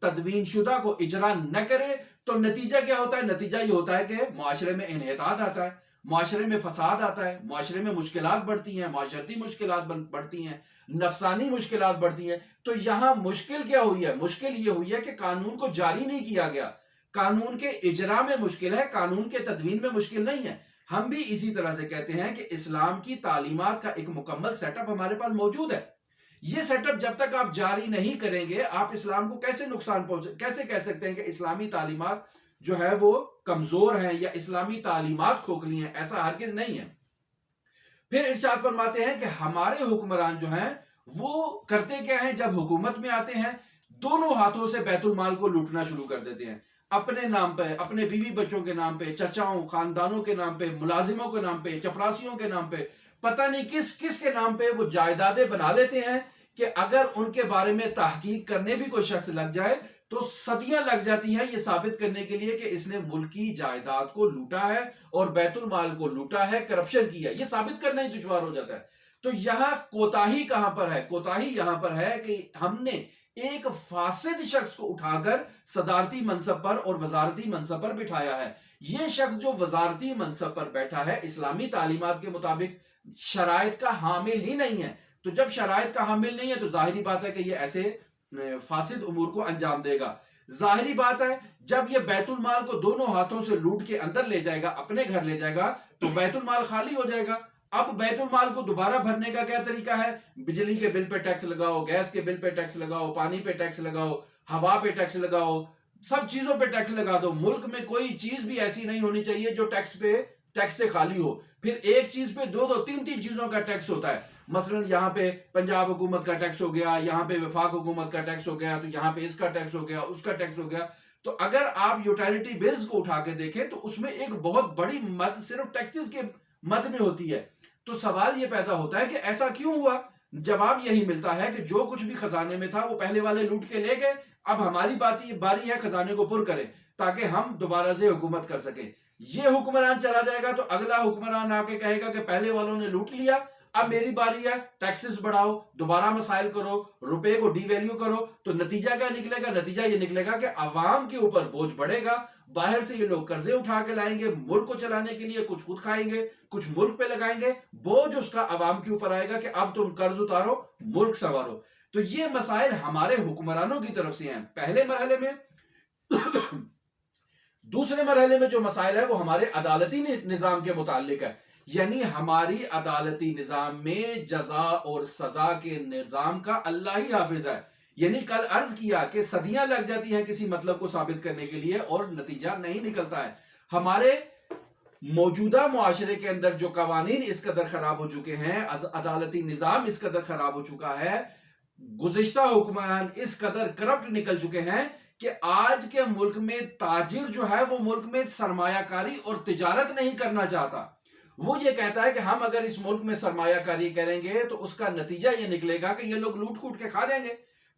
تدوین شدہ کو اجرا نہ کرے، تو نتیجہ کیا ہوتا ہے؟ نتیجہ یہ ہوتا ہے کہ معاشرے میں انحطاط آتا ہے، معاشرے میں فساد آتا ہے، معاشرے میں مشکلات بڑھتی ہیں، معاشرتی مشکلات بڑھتی ہیں، نفسانی مشکلات بڑھتی ہیں. تو یہاں مشکل کیا ہوئی ہے؟ مشکل یہ ہوئی ہے کہ قانون کو جاری نہیں کیا گیا. قانون کے اجرا میں مشکل ہے، قانون کے تدوین میں مشکل نہیں ہے. ہم بھی اسی طرح سے کہتے ہیں کہ اسلام کی تعلیمات کا ایک مکمل سیٹ اپ ہمارے پاس موجود ہے. یہ سیٹ اپ جب تک آپ جاری نہیں کریں گے، آپ اسلام کو کیسے نقصان کیسے کہہ سکتے ہیں کہ اسلامی تعلیمات جو ہے وہ کمزور ہیں یا اسلامی تعلیمات کھوکھلی ہیں؟ ایسا ہرگز نہیں ہے. پھر ارشاد فرماتے ہیں کہ ہمارے حکمران جو ہیں وہ کرتے کیا ہیں؟ جب حکومت میں آتے ہیں دونوں ہاتھوں سے بیت المال کو لوٹنا شروع کر دیتے ہیں، اپنے نام پہ، اپنے بیوی بچوں کے نام پہ، چچاؤں خاندانوں کے نام پہ، ملازموں کے نام پہ، چپراسیوں کے نام پہ، پتہ نہیں کس کس کے نام پہ وہ جائیدادیں بنا لیتے ہیں کہ اگر ان کے بارے میں تحقیق کرنے بھی کوئی شخص لگ جائے تو صدیاں لگ جاتی ہیں یہ ثابت کرنے کے لیے کہ اس نے ملکی جائیداد کو لوٹا ہے اور بیت المال کو لوٹا ہے، کرپشن کی ہے. یہ ثابت کرنا ہی دشوار ہو جاتا ہے. تو یہاں کوتاہی کہاں پر ہے؟ کوتاہی یہاں پر ہے کہ ہم نے ایک فاسد شخص کو اٹھا کر صدارتی منصب پر اور وزارتی منصب پر بٹھایا ہے. یہ شخص جو وزارتی منصب پر بیٹھا ہے اسلامی تعلیمات کے مطابق شرائط کا حامل ہی نہیں ہے. تو جب شرائط کا حامل نہیں ہے تو ظاہری بات ہے کہ یہ ایسے فاسد امور کو انجام دے گا. ظاہری بات ہے جب یہ بیت المال کو دونوں ہاتھوں سے لوٹ کے اندر لے جائے گا، اپنے گھر لے جائے گا، تو بیت المال خالی ہو جائے گا. اب بیت المال کو دوبارہ بھرنے کا کیا طریقہ ہے؟ بجلی کے بل پہ ٹیکس لگاؤ، گیس کے بل پہ ٹیکس لگاؤ، پانی پہ ٹیکس لگاؤ، ہوا پہ ٹیکس لگاؤ، سب چیزوں پہ ٹیکس لگا دو. ملک میں کوئی چیز بھی ایسی نہیں ہونی چاہیے جو ٹیکس سے خالی ہو. پھر ایک چیز پہ دو تین چیزوں کا ٹیکس ہوتا ہے. مثلا یہاں پہ پنجاب حکومت کا ٹیکس ہو گیا، یہاں پہ وفاق حکومت کا ٹیکس ہو گیا، تو یہاں پہ اس کا ٹیکس ہو گیا، اس کا ٹیکس ہو گیا. تو اگر آپ یوٹیلیٹی بلز کو اٹھا کے دیکھیں تو اس میں ایک بہت بڑی مد صرف ٹیکسز کے مد میں ہوتی ہے. تو سوال یہ پیدا ہوتا ہے کہ ایسا کیوں ہوا؟ جواب یہی ملتا ہے کہ جو کچھ بھی خزانے میں تھا وہ پہلے والے لوٹ کے لے گئے. اب ہماری باری ہے خزانے کو پر کریں تاکہ ہم دوبارہ سے حکومت کر سکیں. یہ حکمران چلا جائے گا تو اگلا حکمران آ کے کہے گا کہ پہلے والوں نے لوٹ لیا، اب میری باری ہے، ٹیکسز بڑھاؤ، دوبارہ مسائل کرو، روپے کو ڈی ویلیو کرو. تو نتیجہ کیا نکلے گا؟ نتیجہ یہ نکلے گا کہ عوام کے اوپر بوجھ بڑھے گا. باہر سے یہ لوگ قرضے اٹھا کے لائیں گے ملک کو چلانے کے لیے، کچھ خود کھائیں گے، کچھ ملک پہ لگائیں گے. بوجھ اس کا عوام کے اوپر آئے گا کہ اب تم قرض اتارو، ملک سنوارو. تو یہ مسائل ہمارے حکمرانوں کی طرف سے ہیں پہلے مرحلے میں. دوسرے مرحلے میں جو مسائل ہے وہ ہمارے عدالتی نظام کے متعلق ہے. یعنی ہماری عدالتی نظام میں جزا اور سزا کے نظام کا اللہ ہی حافظ ہے. یعنی کل عرض کیا کہ صدیاں لگ جاتی ہیں کسی مطلب کو ثابت کرنے کے لیے اور نتیجہ نہیں نکلتا ہے. ہمارے موجودہ معاشرے کے اندر جو قوانین اس قدر خراب ہو چکے ہیں، عدالتی نظام اس قدر خراب ہو چکا ہے، گزشتہ حکمران اس قدر کرپٹ نکل چکے ہیں کہ آج کے ملک میں تاجر جو ہے وہ ملک میں سرمایہ کاری اور تجارت نہیں کرنا چاہتا. وہ یہ کہتا ہے کہ ہم اگر اس ملک میں سرمایہ کاری کریں گے تو اس کا نتیجہ یہ نکلے گا کہ یہ لوگ لوٹ کھوٹ کے کھا جائیں گے.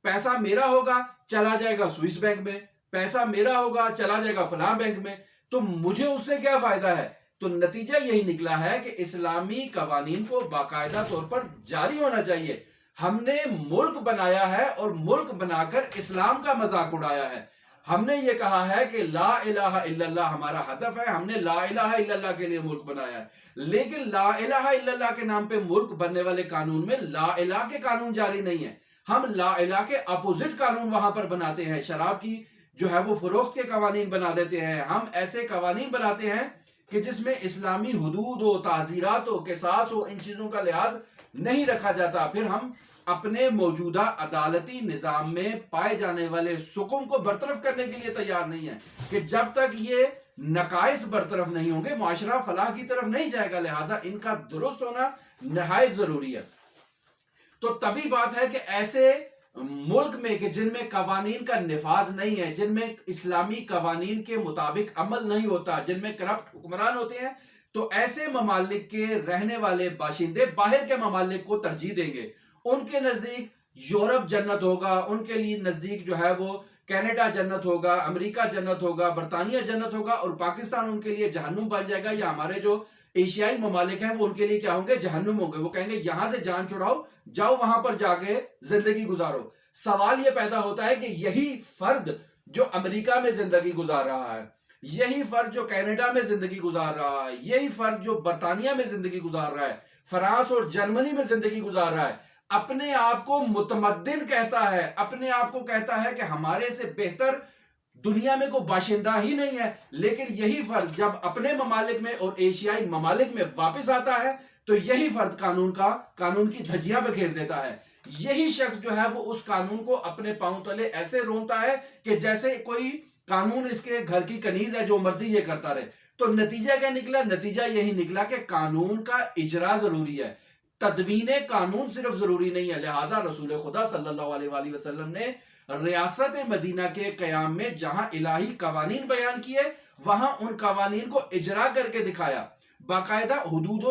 پیسہ میرا ہوگا چلا جائے گا سوئس بینک میں، پیسہ میرا ہوگا چلا جائے گا فلاں بینک میں، تو مجھے اس سے کیا فائدہ ہے؟ تو نتیجہ یہی نکلا ہے کہ اسلامی قوانین کو باقاعدہ طور پر جاری ہونا چاہیے. ہم نے ملک بنایا ہے اور ملک بنا کر اسلام کا مذاق اڑایا ہے. ہم نے یہ کہا ہے کہ لا الہ الا اللہ ہمارا ہدف ہے، ہم نے لا الہ الا اللہ کے لیے ملک بنایا ہے. لیکن لا الہ الا اللہ کے نام پہ ملک بننے والے قانون میں لا الہ کے قانون جاری نہیں ہے. ہم لا الہ کے اپوزٹ قانون وہاں پر بناتے ہیں. شراب کی جو ہے وہ فروخت کے قوانین بنا دیتے ہیں. ہم ایسے قوانین بناتے ہیں کہ جس میں اسلامی حدود ہو، تعزیرات ہو، قصاص ہو، ان چیزوں کا لحاظ نہیں رکھا جاتا. پھر ہم اپنے موجودہ عدالتی نظام میں پائے جانے والے سکون کو برطرف کرنے کے لیے تیار نہیں ہے کہ جب تک یہ نقائص برطرف نہیں ہوں گے معاشرہ فلاح کی طرف نہیں جائے گا. لہٰذا ان کا درست ہونا نہایت ضروری ہے. تو تبھی بات ہے کہ ایسے ملک میں کہ جن میں قوانین کا نفاذ نہیں ہے، جن میں اسلامی قوانین کے مطابق عمل نہیں ہوتا، جن میں کرپٹ حکمران ہوتے ہیں، تو ایسے ممالک کے رہنے والے باشندے باہر کے ممالک کو ترجیح دیں گے۔ ان کے نزدیک یورپ جنت ہوگا، ان کے لیے نزدیک جو ہے وہ کینیڈا جنت ہوگا، امریکہ جنت ہوگا، برطانیہ جنت ہوگا، اور پاکستان ان کے لیے جہنم بن جائے گا، یا ہمارے جو ایشیائی ممالک ہیں وہ ان کے لیے کیا ہوں گے؟ جہنم ہوں گے۔ وہ کہیں گے یہاں سے جان چھڑاؤ، جاؤ وہاں پر جا کے زندگی گزارو۔ سوال یہ پیدا ہوتا ہے کہ یہی فرد جو امریکہ میں زندگی گزار رہا ہے، یہی فرد جو کینیڈا میں زندگی گزار رہا ہے، یہی فرد جو برطانیہ میں زندگی گزار رہا ہے، فرانس اور جرمنی میں زندگی گزار رہا ہے، اپنے آپ کو متمدن کہتا ہے، اپنے آپ کو کہتا ہے کہ ہمارے سے بہتر دنیا میں کوئی باشندہ ہی نہیں ہے، لیکن یہی فرد جب اپنے ممالک میں اور ایشیائی ممالک میں واپس آتا ہے تو یہی فرد قانون کی دھجیاں پہ گھیر دیتا ہے۔ یہی شخص جو ہے وہ اس قانون کو اپنے پاؤں تلے ایسے رونتا ہے کہ جیسے کوئی قانون اس کے گھر کی کنیز ہے، جو مرضی یہ کرتا رہے۔ تو نتیجہ کیا نکلا؟ نتیجہ یہی نکلا کہ قانون کا اجرا ضروری ہے، تدوین قانون صرف ضروری نہیں ہے۔ لہٰذا رسول خدا صلی اللہ علیہ وآلہ وسلم نے ریاست مدینہ کے قیام میں جہاں الہی قوانین بیان کیے، وہاں ان قوانین کو اجرا کر کے دکھایا، باقاعدہ حدود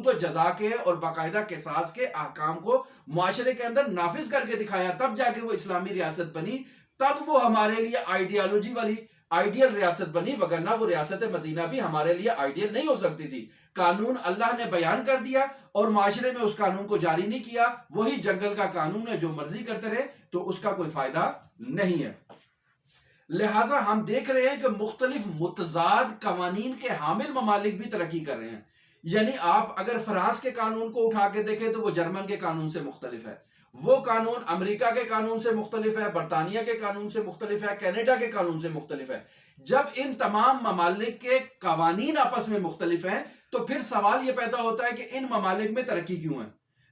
و جزا کے اور باقاعدہ قصاص کے احکام کو معاشرے کے اندر نافذ کر کے دکھایا، تب جا کے وہ اسلامی ریاست بنی، تب وہ ہمارے لیے آئیڈیالوجی والی آئیڈیل ریاست بنی، وگرنہ وہ ریاست مدینہ بھی ہمارے لیے آئیڈیل نہیں ہو سکتی تھی۔ قانون اللہ نے بیان کر دیا اور معاشرے میں اس قانون کو جاری نہیں کیا، وہی جنگل کا قانون ہے، جو مرضی کرتے رہے، تو اس کا کوئی فائدہ نہیں ہے۔ لہٰذا ہم دیکھ رہے ہیں کہ مختلف متضاد قوانین کے حامل ممالک بھی ترقی کر رہے ہیں۔ یعنی آپ اگر فرانس کے قانون کو اٹھا کے دیکھیں تو وہ جرمن کے قانون سے مختلف ہے، وہ قانون امریکہ کے قانون سے مختلف ہے، برطانیہ کے قانون سے مختلف ہے، کینیڈا کے قانون سے مختلف ہے۔ جب ان تمام ممالک کے قوانین آپس میں مختلف ہیں تو پھر سوال یہ پیدا ہوتا ہے کہ ان ممالک میں ترقی کیوں ہے؟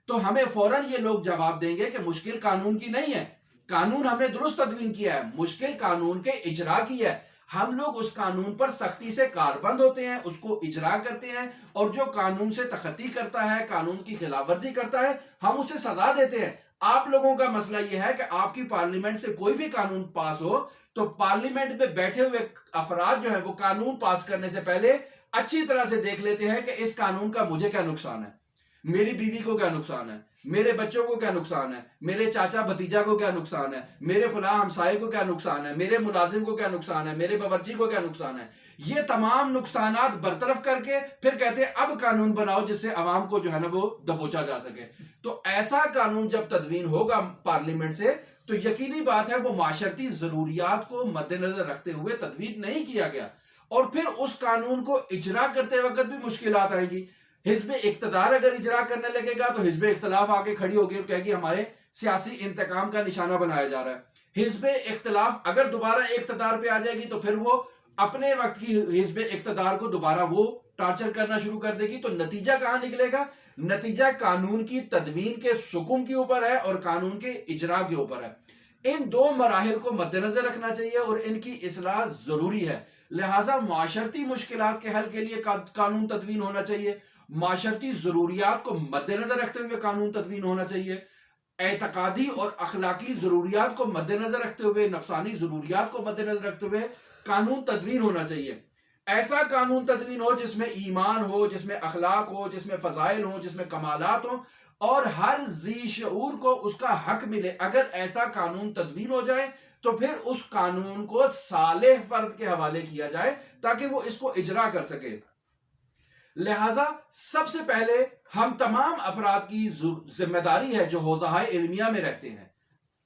تو ہمیں فوراً یہ لوگ جواب دیں گے کہ مشکل قانون کی نہیں ہے، قانون ہم نے درست تدوین کیا ہے، مشکل قانون کے اجرا کی ہے۔ ہم لوگ اس قانون پر سختی سے کاربند ہوتے ہیں، اس کو اجرا کرتے ہیں، اور جو قانون سے تخطی کرتا ہے، قانون کی خلاف ورزی کرتا ہے، ہم اسے سزا دیتے ہیں۔ آپ لوگوں کا مسئلہ یہ ہے کہ آپ کی پارلیمنٹ سے کوئی بھی قانون پاس ہو تو پارلیمنٹ میں بیٹھے ہوئے افراد جو ہیں وہ قانون پاس کرنے سے پہلے اچھی طرح سے دیکھ لیتے ہیں کہ اس قانون کا مجھے کیا نقصان ہے، میری بیوی کو کیا نقصان ہے، میرے بچوں کو کیا نقصان ہے، میرے چاچا بھتیجا کو کیا نقصان ہے، میرے فلاں ہمسائے کو کیا نقصان ہے، میرے ملازم کو کیا نقصان ہے، میرے باورچی کو کیا نقصان ہے۔ یہ تمام نقصانات برطرف کر کے پھر کہتے ہیں اب قانون بناؤ جس سے عوام کو جو ہے نا وہ دبوچا جا سکے۔ تو ایسا قانون جب تدوین ہوگا پارلیمنٹ سے تو یقینی بات ہے وہ معاشرتی ضروریات کو مد نظر رکھتے ہوئے تدوین نہیں کیا گیا، اور پھر اس قانون کو اجرا کرتے وقت بھی مشکلات آئیں گی۔ حزب اقتدار اگر اجرا کرنے لگے گا تو حزب اختلاف آ کے کھڑی ہوگی اور کہے گی ہمارے سیاسی انتقام کا نشانہ بنایا جا رہا ہے۔ حزب اختلاف اگر دوبارہ اقتدار پہ آ جائے گی تو پھر وہ اپنے وقت کی حزب اقتدار کو دوبارہ وہ ٹارچر کرنا شروع کر دے گی۔ تو نتیجہ کہاں نکلے گا؟ نتیجہ قانون کی تدوین کے سکم کے اوپر ہے اور قانون کے اجرا کے اوپر ہے۔ ان دو مراحل کو مد نظر رکھنا چاہیے اور ان کی اصلاح ضروری ہے۔ لہٰذا معاشرتی مشکلات کے حل کے لیے قانون تدوین ہونا چاہیے، معاشرتی ضروریات کو مد نظر رکھتے ہوئے قانون تدوین ہونا چاہیے، اعتقادی اور اخلاقی ضروریات کو مد نظر رکھتے ہوئے، نفسانی ضروریات کو مد نظر رکھتے ہوئے قانون تدوین ہونا چاہیے۔ ایسا قانون تدوین ہو جس میں ایمان ہو، جس میں اخلاق ہو، جس میں فضائل ہو، جس میں کمالات ہوں، اور ہر ذی شعور کو اس کا حق ملے۔ اگر ایسا قانون تدوین ہو جائے تو پھر اس قانون کو صالح فرد کے حوالے کیا جائے تاکہ وہ اس کو اجرا کر سکے۔ لہٰذا سب سے پہلے ہم تمام افراد کی ذمہ داری ہے جو حوزہ علمیہ میں رہتے ہیں،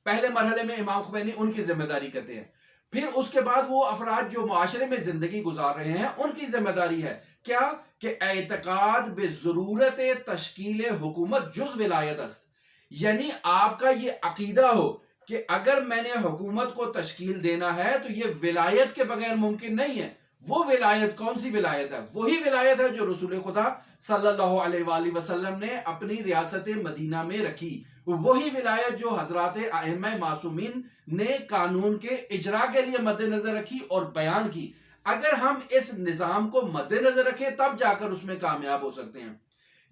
پہلے مرحلے میں امام خمینی ان کی ذمہ داری کرتے ہیں، پھر اس کے بعد وہ افراد جو معاشرے میں زندگی گزار رہے ہیں ان کی ذمہ داری ہے کیا کہ اعتقاد بضرورت تشکیل حکومت جز ولایت است، یعنی آپ کا یہ عقیدہ ہو کہ اگر میں نے حکومت کو تشکیل دینا ہے تو یہ ولایت کے بغیر ممکن نہیں ہے۔ وہ ولایت کون سی ولایت ہے؟ وہی ولایت ہے جو رسول خدا صلی اللہ علیہ وآلہ وسلم نے اپنی ریاست مدینہ میں رکھی، وہی ولایت جو حضرات ائمہ معصومین نے قانون کے اجرا کے لیے مد نظر رکھی اور بیان کی۔ اگر ہم اس نظام کو مد نظر رکھیں تب جا کر اس میں کامیاب ہو سکتے ہیں۔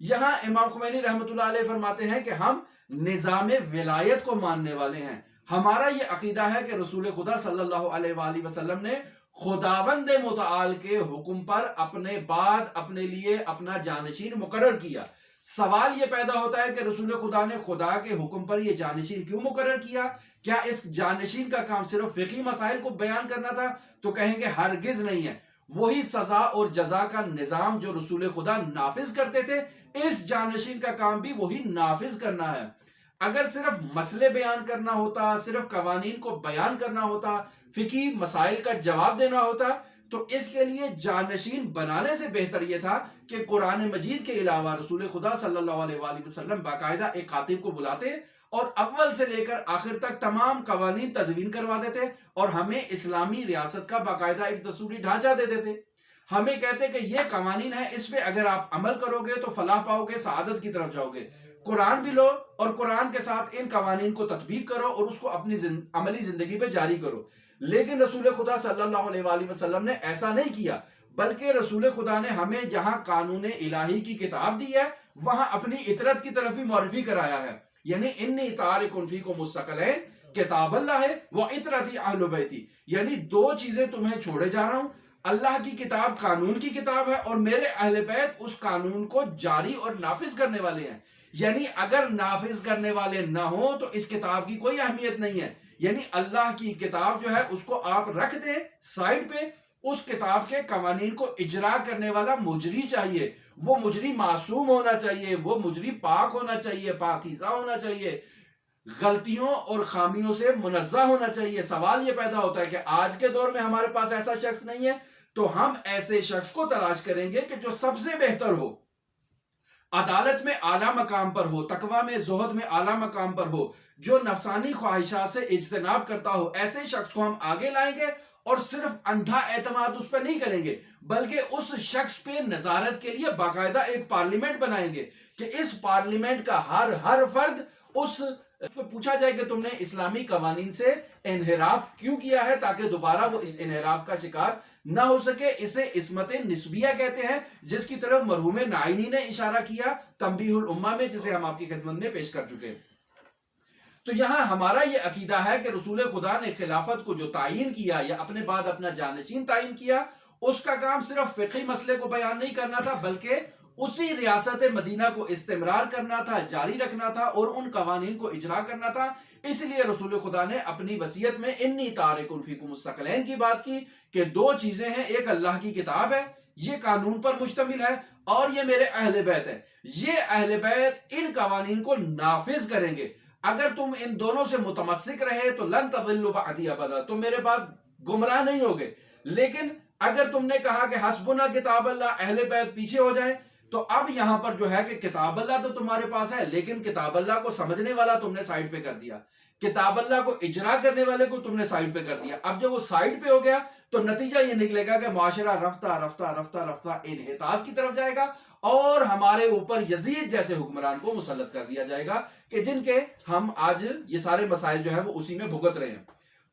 یہاں امام خمینی رحمۃ اللہ علیہ فرماتے ہیں کہ ہم نظام ولایت کو ماننے والے ہیں. ہمارا یہ عقیدہ ہے کہ رسول خدا صلی اللہ علیہ وآلہ وسلم نے خداوند متعال کے حکم پر اپنے بعد اپنے لیے اپنا جانشین مقرر کیا. سوال یہ پیدا ہوتا ہے کہ رسول خدا نے خدا کے حکم پر یہ جانشین کیوں مقرر کیا؟ کیا اس جانشین کا کام صرف فقہی مسائل کو بیان کرنا تھا؟ تو کہیں گے ہرگز نہیں ہے. وہی سزا اور جزا کا نظام جو رسول خدا نافذ کرتے تھے، اس جانشین کا کام بھی وہی نافذ کرنا ہے. اگر صرف مسئلے بیان کرنا ہوتا، صرف قوانین کو بیان کرنا ہوتا، فقہی مسائل کا جواب دینا ہوتا، تو اس کے لیے جانشین بنانے سے بہتر یہ تھا کہ قرآن مجید کے علاوہ رسول خدا صلی اللہ علیہ وآلہ وسلم باقاعدہ ایک خاطب کو بلاتے اور اول سے لے کر آخر تک تمام قوانین تدوین کروا دیتے اور ہمیں اسلامی ریاست کا باقاعدہ ایک دستوری ڈھانچہ دے دیتے. ہمیں کہتے کہ یہ قوانین ہے، اس پہ اگر آپ عمل کرو گے تو فلاح پاؤ گے، سعادت کی طرف جاؤ گے. قرآن بھی لو اور قرآن کے ساتھ ان قوانین کو تطبیق کرو اور اس کو اپنی عملی زندگی پہ جاری کرو. لیکن رسول خدا صلی اللہ علیہ وآلہ وسلم نے ایسا نہیں کیا، بلکہ رسول خدا نے ہمیں جہاں قانون الہی کی کتاب دی ہے وہاں اپنی اطرت کی طرف بھی معرفی کرایا ہے. یعنی انی تارک فیکم الثقلین کتاب اللہ ہے و اطرتی اہل بیتی، یعنی دو چیزیں تمہیں چھوڑے جا رہا ہوں. اللہ کی کتاب قانون کی کتاب ہے اور میرے اہل بیت اس قانون کو جاری اور نافذ کرنے والے ہیں. یعنی اگر نافذ کرنے والے نہ ہوں تو اس کتاب کی کوئی اہمیت نہیں ہے. یعنی اللہ کی کتاب جو ہے اس کو آپ رکھ دیں سائڈ پہ، اس کتاب کے قوانین کو اجرا کرنے والا مجری چاہیے. وہ مجری معصوم ہونا چاہیے، وہ مجری پاک ہونا چاہیے، پاکیزہ ہونا چاہیے، غلطیوں اور خامیوں سے منزہ ہونا چاہیے. سوال یہ پیدا ہوتا ہے کہ آج کے دور میں ہمارے پاس ایسا شخص نہیں ہے، تو ہم ایسے شخص کو تلاش کریں گے کہ جو سب سے بہتر ہو، عدالت میں اعلیٰ مقام پر ہو، تقوی میں زہد میں اعلیٰ مقام پر ہو، جو نفسانی خواہشات سے اجتناب کرتا ہو. ایسے شخص کو ہم آگے لائیں گے اور صرف اندھا اعتماد اس پہ نہیں کریں گے، بلکہ اس شخص پہ نظارت کے لیے باقاعدہ ایک پارلیمنٹ بنائیں گے کہ اس پارلیمنٹ کا ہر فرد اس پوچھا جائے کہ تم نے اسلامی قوانین سے انحراف کیوں کیا ہے، تاکہ دوبارہ وہ اس انحراف کا شکار نہ ہو سکے. اسے عصمت نسبیہ کہتے ہیں، جس کی طرف مرحوم نائینی نے اشارہ کیا تنبیہ الامہ میں، جسے ہم آپ کی خدمت میں پیش کر چکے. تو یہاں ہمارا یہ عقیدہ ہے کہ رسول خدا نے خلافت کو جو تعین کیا یا اپنے بعد اپنا جانشین تعین کیا، اس کا کام صرف فقہی مسئلے کو بیان نہیں کرنا تھا، بلکہ اسی ریاست مدینہ کو استمرار کرنا تھا، جاری رکھنا تھا اور ان قوانین کو اجرا کرنا تھا. اس لیے رسول خدا نے اپنی وصیت میں انی تارک فیکم الثقلین کی بات کی کہ دو چیزیں ہیں، ایک اللہ کی کتاب ہے، یہ قانون پر مشتمل ہے، اور یہ میرے اہل بیت ہے. یہ اہل بیت ان قوانین کو نافذ کریں گے. اگر تم ان دونوں سے متمسک رہے تو لن تضلوا بعدی ابدا، تم میرے بعد گمراہ نہیں ہوگے. لیکن اگر تم نے کہا کہ حسبنا کتاب اللہ، اہل بیت پیچھے ہو جائیں، تو اب یہاں پر جو ہے کہ کتاب اللہ تو تمہارے پاس ہے، لیکن کتاب اللہ کو سمجھنے والا تم نے سائڈ پہ کر دیا، کتاب اللہ کو اجرا کرنے والے کو تم نے سائڈ پہ کر دیا. اب جب وہ سائڈ پہ ہو گیا تو نتیجہ یہ نکلے گا کہ معاشرہ رفتہ رفتہ رفتہ رفتہ انحطاط کی طرف جائے گا اور ہمارے اوپر یزید جیسے حکمران کو مسلط کر دیا جائے گا کہ جن کے ہم آج یہ سارے مسائل جو ہیں وہ اسی میں بھگت رہے ہیں.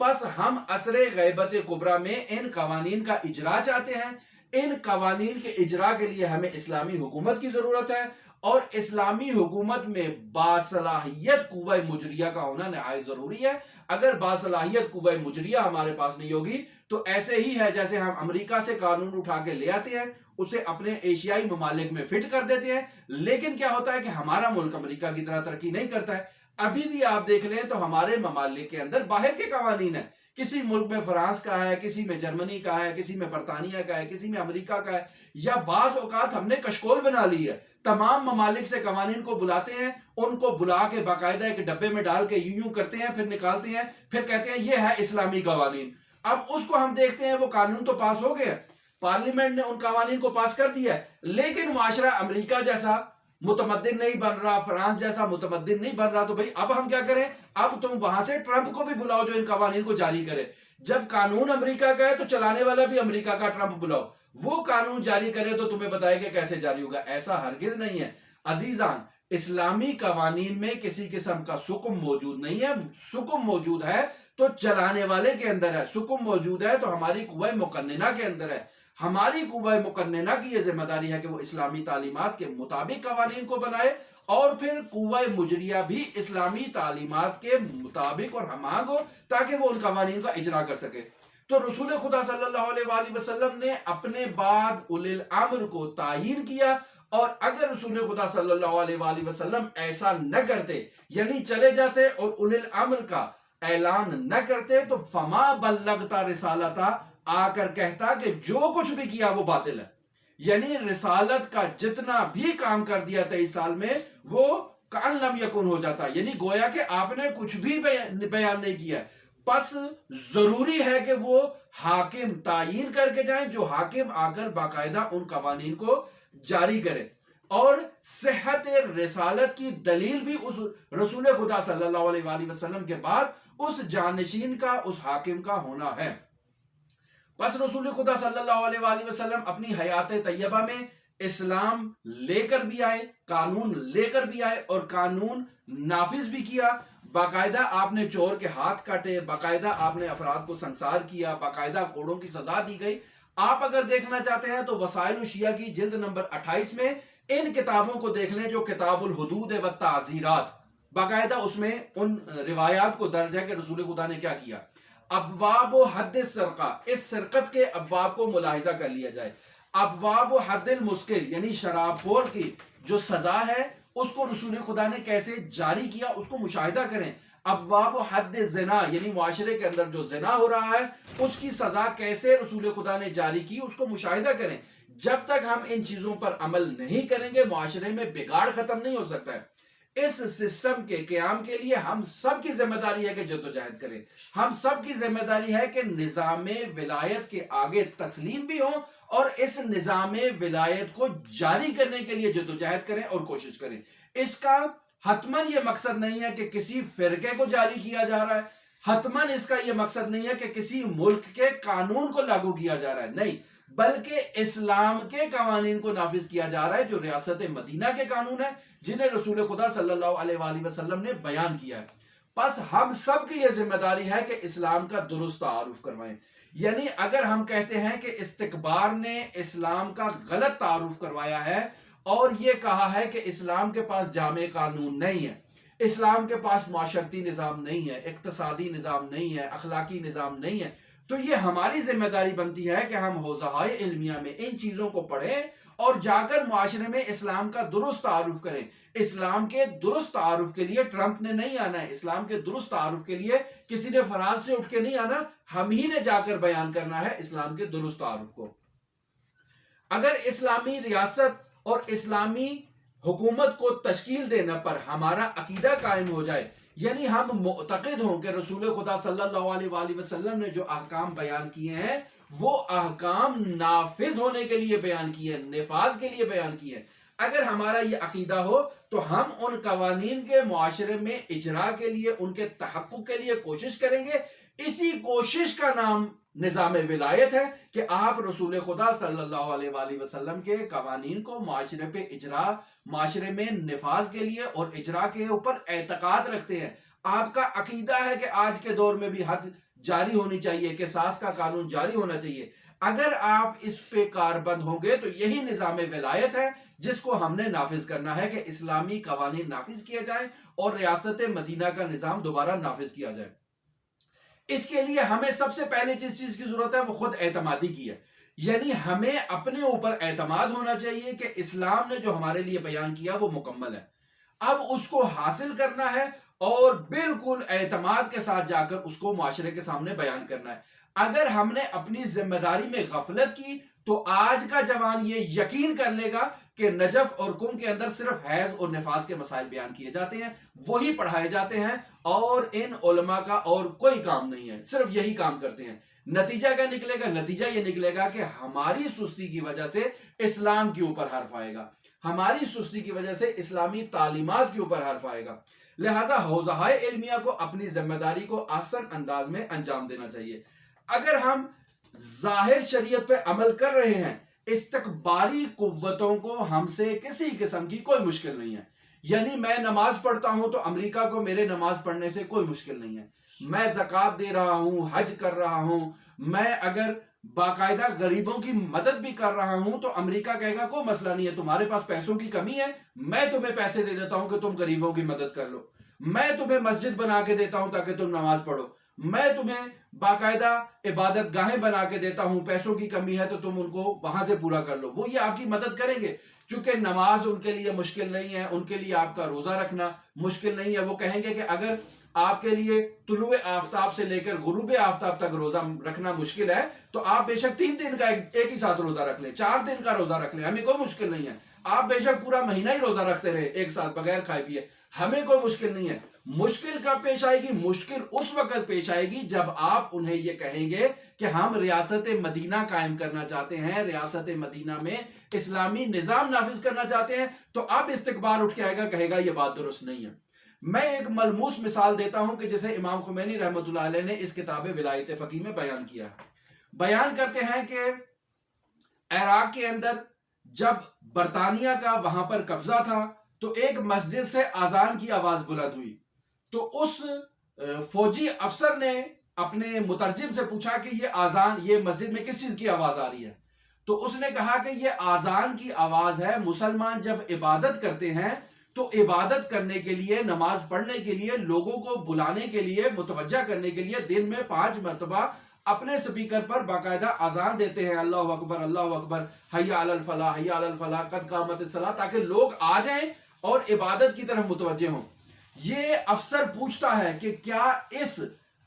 پس ہم عصر غیبت کبریٰ میں ان قوانین کا اجرا چاہتے ہیں. ان قوانین کے اجرا کے لیے ہمیں اسلامی حکومت کی ضرورت ہے، اور اسلامی حکومت میں باصلاحیت قوہ مجریہ کا ہونا نہایت ضروری ہے. اگر باصلاحیت قوہ مجریہ ہمارے پاس نہیں ہوگی تو ایسے ہی ہے جیسے ہم امریکہ سے قانون اٹھا کے لے آتے ہیں، اسے اپنے ایشیائی ممالک میں فٹ کر دیتے ہیں، لیکن کیا ہوتا ہے کہ ہمارا ملک امریکہ کی طرح ترقی نہیں کرتا ہے. ابھی بھی آپ دیکھ لیں تو ہمارے ممالک کے اندر باہر کے قوانین ہیں. کسی ملک میں فرانس کا ہے، کسی میں جرمنی کا ہے، کسی میں برطانیہ کا ہے، کسی میں امریکہ کا ہے، یا بعض اوقات ہم نے کشکول بنا لی ہے. تمام ممالک سے قوانین کو بلاتے ہیں، ان کو بلا کے باقاعدہ ایک ڈبے میں ڈال کے یوں کرتے ہیں، پھر نکالتے ہیں، پھر کہتے ہیں یہ ہے اسلامی قوانین. اب اس کو ہم دیکھتے ہیں وہ قانون تو پاس ہو گئے، پارلیمنٹ نے ان قوانین کو پاس کر دیا ہے، لیکن معاشرہ امریکہ جیسا متمدن نہیں بن رہا، فرانس جیسا متمدن نہیں بن رہا. تو بھئی اب ہم کیا کریں؟ اب تم وہاں سے ٹرمپ کو بھی بلاؤ جو ان قوانین کو جاری کرے. جب قانون امریکہ کا ہے تو چلانے والا بھی امریکہ کا ٹرمپ بلاؤ، وہ قانون جاری کرے تو تمہیں بتائے کہ کیسے جاری ہوگا. ایسا ہرگز نہیں ہے. عزیزان، اسلامی قوانین میں کسی قسم کا سکم موجود نہیں ہے. سکم موجود ہے تو چلانے والے کے اندر ہے، سکم موجود ہے تو ہماری قوہ مقننہ کے اندر ہے. ہماری قوہ مقننہ کی یہ ذمہ داری ہے کہ وہ اسلامی تعلیمات کے مطابق قوانین کو بنائے اور پھر قوہ مجریہ بھی اسلامی تعلیمات کے مطابق اور ہم آہنگ ہو تاکہ وہ ان قوانین کا اجرا کر سکے۔ تو رسول خدا صلی اللہ علیہ وآلہ وسلم نے اپنے بعد اولی الامر کو تعیین کیا، اور اگر رسول خدا صلی اللہ علیہ وآلہ وسلم ایسا نہ کرتے، یعنی چلے جاتے اور اولی الامر کا اعلان نہ کرتے، تو فما بلغتا رسالتا، آ کر کہتا کہ جو کچھ بھی کیا وہ باطل ہے، یعنی رسالت کا جتنا بھی کام کر دیا 23 سال میں وہ کان لم یکن ہو جاتا، یعنی گویا کہ آپ نے کچھ بھی بیان نہیں کیا۔ پس ضروری ہے کہ وہ حاکم تعیین کر کے جائیں، جو حاکم آ کر باقاعدہ ان قوانین کو جاری کرے، اور صحت رسالت کی دلیل بھی اس رسول خدا صلی اللہ علیہ وآلہ وسلم کے بعد اس جانشین کا، اس حاکم کا ہونا ہے۔ پس رسول خدا صلی اللہ علیہ وآلہ وسلم اپنی حیات طیبہ میں اسلام لے کر بھی آئے، قانون لے کر بھی آئے، اور قانون نافذ بھی کیا۔ باقاعدہ آپ نے چور کے ہاتھ کاٹے، باقاعدہ آپ نے افراد کو سنسار کیا، باقاعدہ کوڑوں کی سزا دی گئی۔ آپ اگر دیکھنا چاہتے ہیں تو وسائل الشیعہ کی جلد نمبر 28 میں ان کتابوں کو دیکھ لیں جو کتاب الحدود و تعزیرات، باقاعدہ اس میں ان روایات کو درج ہے کہ رسول خدا نے کیا کیا۔ ابواب و حد السرقہ، اس سرقت کے ابواب کو ملاحظہ کر لیا جائے۔ ابواب و حد المسکر، یعنی شراب خور کی جو سزا ہے اس کو رسول خدا نے کیسے جاری کیا، اس کو مشاہدہ کریں۔ ابواب و حد زنا، یعنی معاشرے کے اندر جو زنا ہو رہا ہے اس کی سزا کیسے رسول خدا نے جاری کی، اس کو مشاہدہ کریں۔ جب تک ہم ان چیزوں پر عمل نہیں کریں گے معاشرے میں بگاڑ ختم نہیں ہو سکتا ہے۔ اس سسٹم کے قیام کے لیے ہم سب کی ذمہ داری ہے کہ جدوجہد کریں، ہم سب کی ذمہ داری ہے کہ نظام ولایت کے آگے تسلیم بھی ہوں، اور اس نظام ولایت کو جاری کرنے کے لیے جدوجہد کریں اور کوشش کریں۔ اس کا حتماً یہ مقصد نہیں ہے کہ کسی فرقے کو جاری کیا جا رہا ہے، حتماً اس کا یہ مقصد نہیں ہے کہ کسی ملک کے قانون کو لاگو کیا جا رہا ہے، نہیں، بلکہ اسلام کے قوانین کو نافذ کیا جا رہا ہے، جو ریاست مدینہ کے قانون ہیں جنہیں رسول خدا صلی اللہ علیہ وآلہ وسلم نے بیان کیا ہے۔ پس ہم سب کی یہ ذمہ داری ہے کہ اسلام کا درست تعارف کروائیں۔ یعنی اگر ہم کہتے ہیں کہ استکبار نے اسلام کا غلط تعارف کروایا ہے اور یہ کہا ہے کہ اسلام کے پاس جامع قانون نہیں ہے، اسلام کے پاس معاشرتی نظام نہیں ہے، اقتصادی نظام نہیں ہے، اخلاقی نظام نہیں ہے، تو یہ ہماری ذمہ داری بنتی ہے کہ ہم حوزہائے علمیہ میں ان چیزوں کو پڑھیں اور جا کر معاشرے میں اسلام کا درست تعارف کریں۔ اسلام کے درست تعارف کے لیے ٹرمپ نے نہیں آنا ہے، اسلام کے درست تعارف کے لیے کسی نے فراز سے اٹھ کے نہیں آنا، ہم ہی نے جا کر بیان کرنا ہے اسلام کے درست تعارف کو۔ اگر اسلامی ریاست اور اسلامی حکومت کو تشکیل دینے پر ہمارا عقیدہ قائم ہو جائے، یعنی ہم معتقد ہوں کہ رسول خدا صلی اللہ علیہ وآلہ وسلم نے جو احکام بیان کیے ہیں وہ احکام نافذ ہونے کے لیے بیان کیے، نفاذ کے لیے بیان کیے، اگر ہمارا یہ عقیدہ ہو تو ہم ان قوانین کے معاشرے میں اجرا کے لیے، ان کے تحقق کے لیے کوشش کریں گے۔ اسی کوشش کا نام نظام ولایت ہے کہ آپ رسول خدا صلی اللہ علیہ وآلہ وسلم کے قوانین کو معاشرے پہ اجرا، معاشرے میں نفاذ کے لیے اور اجرا کے اوپر اعتقاد رکھتے ہیں۔ آپ کا عقیدہ ہے کہ آج کے دور میں بھی حد جاری ہونی چاہیے، قصاص کا قانون جاری ہونا چاہیے۔ اگر آپ اس پہ کاربند ہوں گے تو یہی نظام ولایت ہے جس کو ہم نے نافذ کرنا ہے کہ اسلامی قوانین نافذ کیے جائیں اور ریاست مدینہ کا نظام دوبارہ نافذ کیا جائے۔ اس کے لیے ہمیں سب سے پہلے جس چیز کی ضرورت ہے وہ خود اعتمادی کی ہے، یعنی ہمیں اپنے اوپر اعتماد ہونا چاہیے کہ اسلام نے جو ہمارے لیے بیان کیا وہ مکمل ہے، اب اس کو حاصل کرنا ہے اور بالکل اعتماد کے ساتھ جا کر اس کو معاشرے کے سامنے بیان کرنا ہے۔ اگر ہم نے اپنی ذمہ داری میں غفلت کی تو آج کا جوان یہ یقین کر لے گا کہ نجف اور کم کے اندر صرف حیض اور نفاس کے مسائل بیان کیے جاتے ہیں، وہی پڑھائے جاتے ہیں، اور ان علماء کا اور کوئی کام نہیں ہے، صرف یہی کام کرتے ہیں۔ نتیجہ کیا نکلے گا؟ نتیجہ یہ نکلے گا کہ ہماری سستی کی وجہ سے اسلام کے اوپر حرف آئے گا، ہماری سستی کی وجہ سے اسلامی تعلیمات کے اوپر حرف آئے گا۔ لہٰذا حوزہائے علمیہ کو اپنی ذمہ داری کو احسن انداز میں انجام دینا چاہیے۔ اگر ہم ظاہر شریعت پہ عمل کر رہے ہیں، استکباری قوتوں کو ہم سے کسی قسم کی کوئی مشکل نہیں ہے، یعنی میں نماز پڑھتا ہوں تو امریکہ کو میرے نماز پڑھنے سے کوئی مشکل نہیں ہے، میں زکوٰۃ دے رہا ہوں، حج کر رہا ہوں، میں اگر باقاعدہ غریبوں کی مدد بھی کر رہا ہوں تو امریکہ کہے گا کوئی مسئلہ نہیں ہے, تمہارے پاس پیسوں کی کمی ہے, میں تمہیں پیسے دے دیتا ہوں کہ تم غریبوں کی مدد کر لو, میں تمہیں مسجد بنا کے دیتا ہوں تاکہ تم نماز پڑھو, میں تمہیں باقاعدہ عبادت گاہیں بنا کے دیتا ہوں, پیسوں کی کمی ہے تو تم ان کو وہاں سے پورا کر لو. وہ یہ آپ کی مدد کریں گے. چونکہ نماز ان کے لیے مشکل نہیں ہے, ان کے لیے آپ کا روزہ رکھنا مشکل نہیں ہے. وہ کہیں گے کہ اگر آپ کے لیے طلوع آفتاب سے لے کر غروب آفتاب تک روزہ رکھنا مشکل ہے تو آپ بے شک 3 دن کا ایک ہی ساتھ روزہ رکھ لیں, 4 دن کا روزہ رکھ لیں, ہمیں کوئی مشکل نہیں ہے. آپ بے شک پورا مہینہ ہی روزہ رکھتے رہے ایک ساتھ بغیر کھائے پیے, ہمیں کوئی مشکل نہیں ہے. مشکل کب پیش آئے گی؟ مشکل اس وقت پیش آئے گی جب آپ انہیں یہ کہیں گے کہ ہم ریاست مدینہ قائم کرنا چاہتے ہیں, ریاست مدینہ میں اسلامی نظام نافذ کرنا چاہتے ہیں. تو اب استقبال اٹھ کے آئے گا, کہے گا یہ بات درست نہیں ہے. میں ایک ملموس مثال دیتا ہوں کہ جسے امام خمینی رحمۃ اللہ علیہ نے اس کتاب ولایت فقیہ میں بیان کیا. بیان کرتے ہیں کہ عراق کے اندر جب برطانیہ کا وہاں پر قبضہ تھا تو ایک مسجد سے اذان کی آواز بلند ہوئی. تو اس فوجی افسر نے اپنے مترجم سے پوچھا کہ یہ اذان, یہ مسجد میں کس چیز کی آواز آ رہی ہے؟ تو اس نے کہا کہ یہ اذان کی آواز ہے. مسلمان جب عبادت کرتے ہیں تو عبادت کرنے کے لیے, نماز پڑھنے کے لیے, لوگوں کو بلانے کے لیے, متوجہ کرنے کے لیے دن میں 5 مرتبہ اپنے سپیکر پر باقاعدہ اذان دیتے ہیں, اللہ اکبر اللہ اکبر, حی علی الفلاح حی علی الفلاح, قد قامت الصلاۃ, تاکہ لوگ آ جائیں اور عبادت کی طرف متوجہ ہوں. یہ افسر پوچھتا ہے کہ کیا اس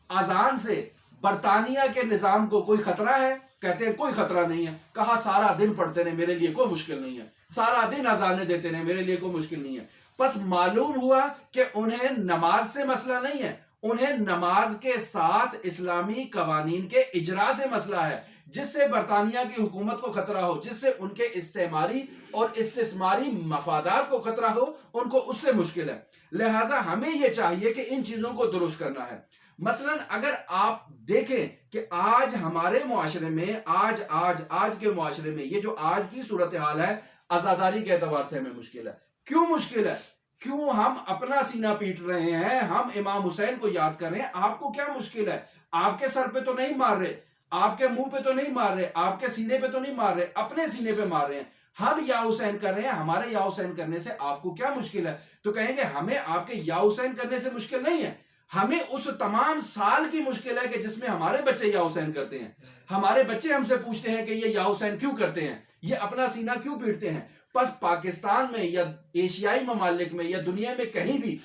اذان سے برطانیہ کے نظام کو کوئی خطرہ ہے؟ کہتے ہیں کوئی خطرہ نہیں ہے. کہا سارا دن پڑھتے رہے, میرے لیے کوئی مشکل نہیں ہے, سارا دن اذانیں دیتے رہے, میرے لیے کوئی مشکل نہیں ہے. پس معلوم ہوا کہ انہیں نماز سے مسئلہ نہیں ہے, انہیں نماز کے ساتھ اسلامی قوانین کے اجرا سے مسئلہ ہے, جس سے برطانیہ کی حکومت کو خطرہ ہو, جس سے ان کے استعماری اور استثماری مفادات کو خطرہ ہو, ان کو اس سے مشکل ہے. لہٰذا ہمیں یہ چاہیے کہ ان چیزوں کو درست کرنا ہے. مثلا اگر آپ دیکھیں کہ آج ہمارے معاشرے میں, آج کے معاشرے میں یہ جو آج کی صورتحال ہے, عزاداری کے اعتبار سے ہمیں مشکل ہے. کیوں مشکل ہے؟ کیوں ہم اپنا سینہ پیٹ رہے ہیں, ہم امام حسین کو یاد کر رہے ہیں. آپ کو کیا مشکل ہے؟ آپ کے سر پہ تو نہیں مار رہے, آپ کے منہ پہ تو نہیں مار رہے, آپ کے سینے پہ تو نہیں مار رہے, اپنے سینے پہ مار رہے ہیں. ہم یا حسین کر رہے ہیں, ہمارے یا حسین کرنے سے آپ کو کیا مشکل ہے؟ تو کہیں گے ہمیں آپ کے یا حسین کرنے سے مشکل نہیں ہے, ہمیں اس تمام سال کی مشکل ہے کہ جس میں ہمارے بچے یا حسین کرتے ہیں. ہمارے بچے ہم سے پوچھتے ہیں کہ یہ یا حسین کیوں کرتے ہیں, یہ اپنا سینہ کیوں پیٹتے ہیں. پس پاکستان میں یا ایشیائی ممالک میں یا دنیا میں کہیں بھی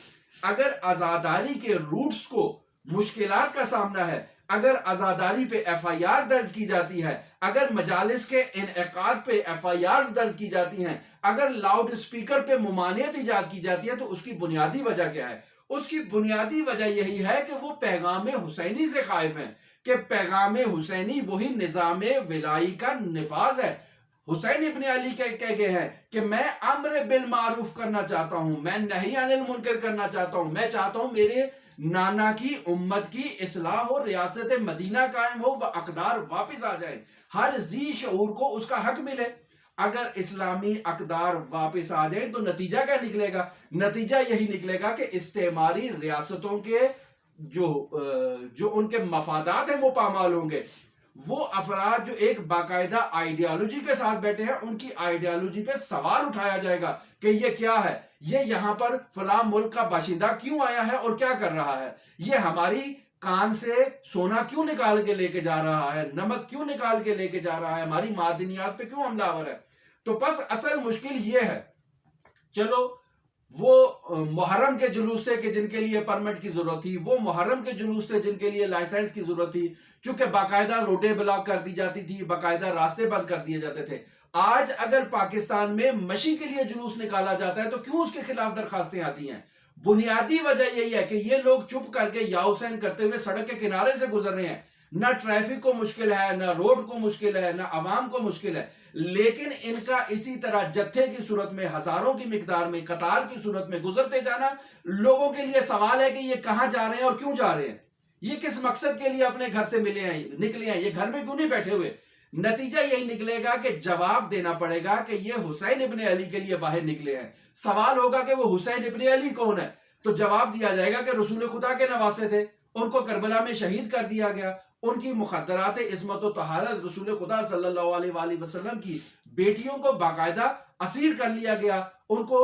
اگر عزاداری کے روٹس کو مشکلات کا سامنا ہے, اگر عزاداری پہ ایف آئی آر درج کی جاتی ہے, اگر مجالس کے انعقاد پہ ایف آئی آر درج کی جاتی ہیں, اگر لاؤڈ اسپیکر پہ ممانعت ایجاد کی جاتی ہے, تو اس کی بنیادی وجہ کیا ہے؟ اس کی بنیادی وجہ یہی ہے کہ وہ پیغام حسینی سے خائف ہیں, کہ پیغام حسینی وہی نظام ولائی کا نفاذ ہے. حسین ابن علی کہہ گئے ہیں کہ میں امر بالمعروف کرنا چاہتا ہوں, میں نہی عن المنکر کرنا چاہتا ہوں, میں چاہتا ہوں میرے نانا کی امت کی اصلاح ہو, ریاست مدینہ قائم ہو, وہ اقدار واپس آ جائیں, ہر ذی شعور کو اس کا حق ملے. اگر اسلامی اقدار واپس آ جائیں تو نتیجہ کیا نکلے گا؟ نتیجہ یہی نکلے گا کہ استعماری ریاستوں کے جو ان کے مفادات ہیں وہ پامال ہوں گے. وہ افراد جو ایک باقاعدہ آئیڈیالوجی کے ساتھ بیٹھے ہیں, ان کی آئیڈیالوجی پہ سوال اٹھایا جائے گا کہ یہ کیا ہے, یہ یہاں پر فلاں ملک کا باشندہ کیوں آیا ہے اور کیا کر رہا ہے, یہ ہماری کان سے سونا کیوں نکال کے لے کے جا رہا ہے, نمک کیوں نکال کے لے کے جا رہا ہے, ہماری معدنیات پہ کیوں حملہ آور ہے. تو بس اصل مشکل یہ ہے. چلو وہ محرم کے جلوس تھے کہ جن کے لیے پرمٹ کی ضرورت تھی, وہ محرم کے جلوس تھے جن کے لیے لائسنس کی ضرورت تھی, چونکہ باقاعدہ روڈیں بلاک کر دی جاتی تھی, باقاعدہ راستے بند کر دیے جاتے تھے. آج اگر پاکستان میں مشی کے لیے جلوس نکالا جاتا ہے تو کیوں اس کے خلاف درخواستیں آتی ہیں؟ بنیادی وجہ یہی ہے کہ یہ لوگ چپ کر کے یا حسین کرتے ہوئے سڑک کے کنارے سے گزر رہے ہیں. نہ ٹریفک کو مشکل ہے, نہ روڈ کو مشکل ہے, نہ عوام کو مشکل ہے, لیکن ان کا اسی طرح جتھے کی صورت میں, ہزاروں کی مقدار میں, قطار کی صورت میں گزرتے جانا لوگوں کے لیے سوال ہے کہ یہ کہاں جا رہے ہیں اور کیوں جا رہے ہیں, یہ کس مقصد کے لیے اپنے گھر سے نکلے ہیں, یہ گھر میں کیوں نہیں بیٹھے ہوئے. نتیجہ یہی نکلے گا کہ جواب دینا پڑے گا کہ یہ حسین ابن علی کے لیے باہر نکلے ہیں. سوال ہوگا کہ وہ حسین ابن علی کون ہے, تو جواب دیا جائے گا کہ رسول خدا کے نواسے تھے, ان کو کربلا میں شہید کر دیا گیا، ان کی مخدرات عصمت و طہارت رسول خدا صلی اللہ علیہ وآلہ وسلم کی بیٹیوں کو باقاعدہ اسیر کر لیا گیا، ان کو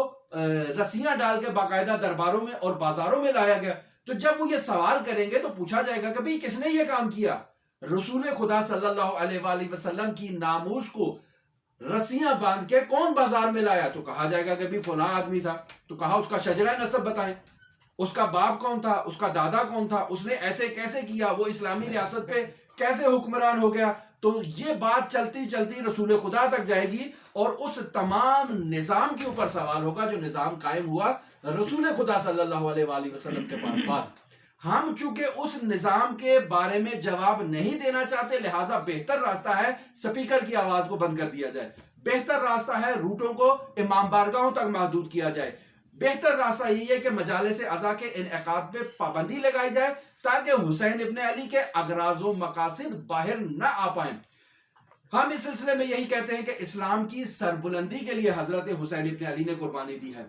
رسیاں ڈال کے باقاعدہ درباروں میں اور بازاروں میں لایا گیا۔ تو جب وہ یہ سوال کریں گے تو پوچھا جائے گا کہ بھئی کس نے یہ کام کیا؟ رسول خدا صلی اللہ علیہ وآلہ وسلم کی ناموس کو رسیاں باندھ کے کون بازار میں لایا؟ تو کہا جائے گا کہ بھی فلاں آدمی تھا۔ تو کہا اس کا شجرہ نسب بتائیں، اس کا باپ کون تھا، اس کا دادا کون تھا، اس نے ایسے کیسے کیا، وہ اسلامی ریاست پہ کیسے حکمران ہو گیا۔ تو یہ بات چلتی چلتی رسول خدا تک جائے گی اور اس تمام نظام کے اوپر سوال ہوگا جو نظام قائم ہوا رسول خدا صلی اللہ علیہ وآلہ وسلم کے بعد۔ ہم چونکہ اس نظام کے بارے میں جواب نہیں دینا چاہتے، لہٰذا بہتر راستہ ہے سپیکر کی آواز کو بند کر دیا جائے، بہتر راستہ ہے روٹوں کو امام بارگاہوں تک محدود کیا جائے، بہتر راستہ یہی ہے کہ مجالس عزا کے انعقاد پہ پابندی لگائی جائے تاکہ حسین ابن علی کے اغراض و مقاصد باہر نہ آ پائیں۔ ہم اس سلسلے میں یہی کہتے ہیں کہ اسلام کی سربلندی کے لیے حضرت حسین ابن علی نے قربانی دی ہے،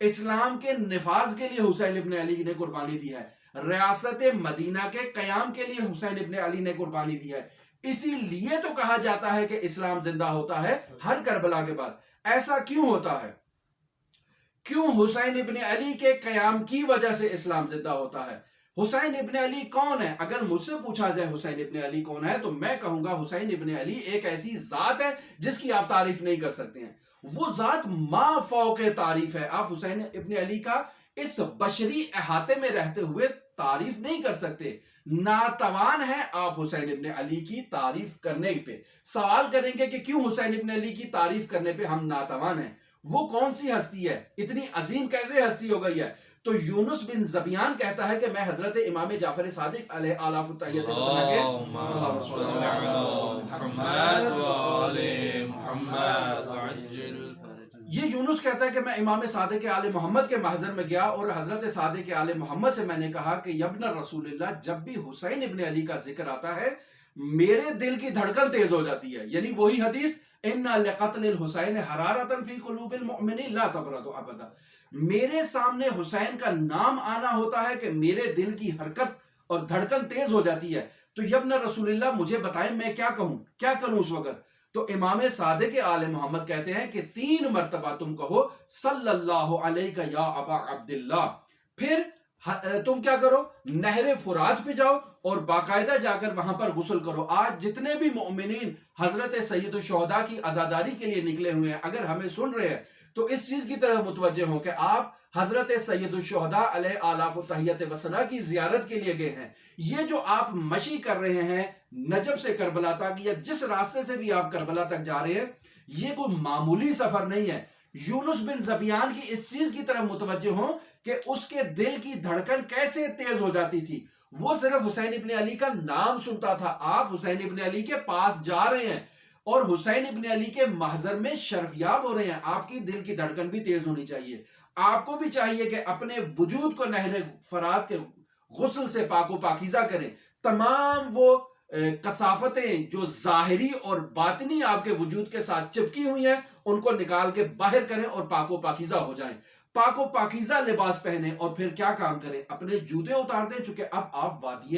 اسلام کے نفاذ کے لیے حسین ابن علی نے قربانی دی ہے، ریاست مدینہ کے قیام کے لیے حسین ابن علی نے قربانی دی ہے۔ اسی لیے تو کہا جاتا ہے کہ اسلام زندہ ہوتا ہے ہر کربلا کے بعد۔ ایسا کیوں ہوتا ہے؟ کیوں حسین ابن علی کے قیام کی وجہ سے اسلام زندہ ہوتا ہے؟ حسین ابن علی کون ہے؟ اگر مجھ سے پوچھا جائے حسین ابن علی کون ہے تو میں کہوں گا حسین ابن علی ایک ایسی ذات ہے جس کی آپ تعریف نہیں کر سکتے ہیں، وہ ذات ما فوق تعریف ہے۔ آپ حسین ابن علی کا اس بشری احاطے میں رہتے ہوئے تعریف نہیں کر سکتے، ناتوان ہے آپ حسین ابن علی کی تعریف کرنے پہ۔ سوال کریں گے کہ کیوں حسین ابن علی کی تعریف کرنے پہ ہم ناتوان ہیں؟ وہ کون سی ہستی ہے؟ اتنی عظیم کیسے ہستی ہو گئی ہے؟ تو یونس بن زبیان کہتا ہے کہ میں حضرت امام جعفر صادق علیہ آلاف التحیت وسلم یہ یونس کہتا ہے کہ میں امام صادق آل محمد کے محضر میں گیا اور حضرت صادق آل محمد سے میں نے کہا کہ یبن رسول اللہ، جب بھی حسین ابن علی کا ذکر آتا ہے میرے دل کی دھڑکن تیز ہو جاتی ہے۔ یعنی وہی حدیث ان لقتل الحسین حرارۃ فی قلوب المؤمنین لا تبرد ابدا، میرے سامنے حسین کا نام آنا ہوتا ہے کہ میرے دل کی حرکت اور دھڑکن تیز ہو جاتی ہے۔ تو یبن رسول اللہ مجھے بتائیں میں کیا کہوں، کیا کروں اس وقت؟ تو امام صادق آل محمد کہتے ہیں کہ 3 مرتبہ تم کہو صلی اللہ علیہ یا ابا عبداللہ، پھر تم کیا کرو، نہر فرات پہ جاؤ اور باقاعدہ جا کر وہاں پر غسل کرو۔ آج جتنے بھی مؤمنین حضرت سید الشہداء کی عزاداری کے لیے نکلے ہوئے ہیں، اگر ہمیں سن رہے ہیں تو اس چیز کی طرح متوجہ ہوں کہ آپ حضرت سید الشہداء علیہ آلاف التحیت وسلم کی زیارت کے لیے گئے ہیں۔ یہ جو آپ مشی کر رہے ہیں نجف سے کربلا تک، یا جس راستے سے بھی آپ کربلا تک جا رہے ہیں، یہ کوئی معمولی سفر نہیں ہے۔ یونس بن زبیان کی اس چیز کی طرف متوجہ ہوں کہ اس کے دل کی دھڑکن کیسے تیز ہو جاتی تھی۔ وہ صرف حسین ابن علی کا نام سنتا تھا، آپ حسین ابن علی کے پاس جا رہے ہیں اور حسین ابن علی کے محضر میں شرفیاب ہو رہے ہیں، آپ کی دل کی دھڑکن بھی تیز ہونی چاہیے۔ آپ کو بھی چاہیے کہ اپنے وجود کو نہر فرات کے غسل سے پاک و پاکیزہ کریں، تمام وہ کثافتیں جو ظاہری اور باطنی آپ کے وجود کے ساتھ چپکی ہوئی ہیں ان کو نکال کے باہر کریں اور پاک و پاکیزہ ہو جائیں، پاک و پاکیزہ لباس پہنیں، اور پھر کیا کام کریں، اپنے جوتے اتار دیں، چونکہ اب آپ وادی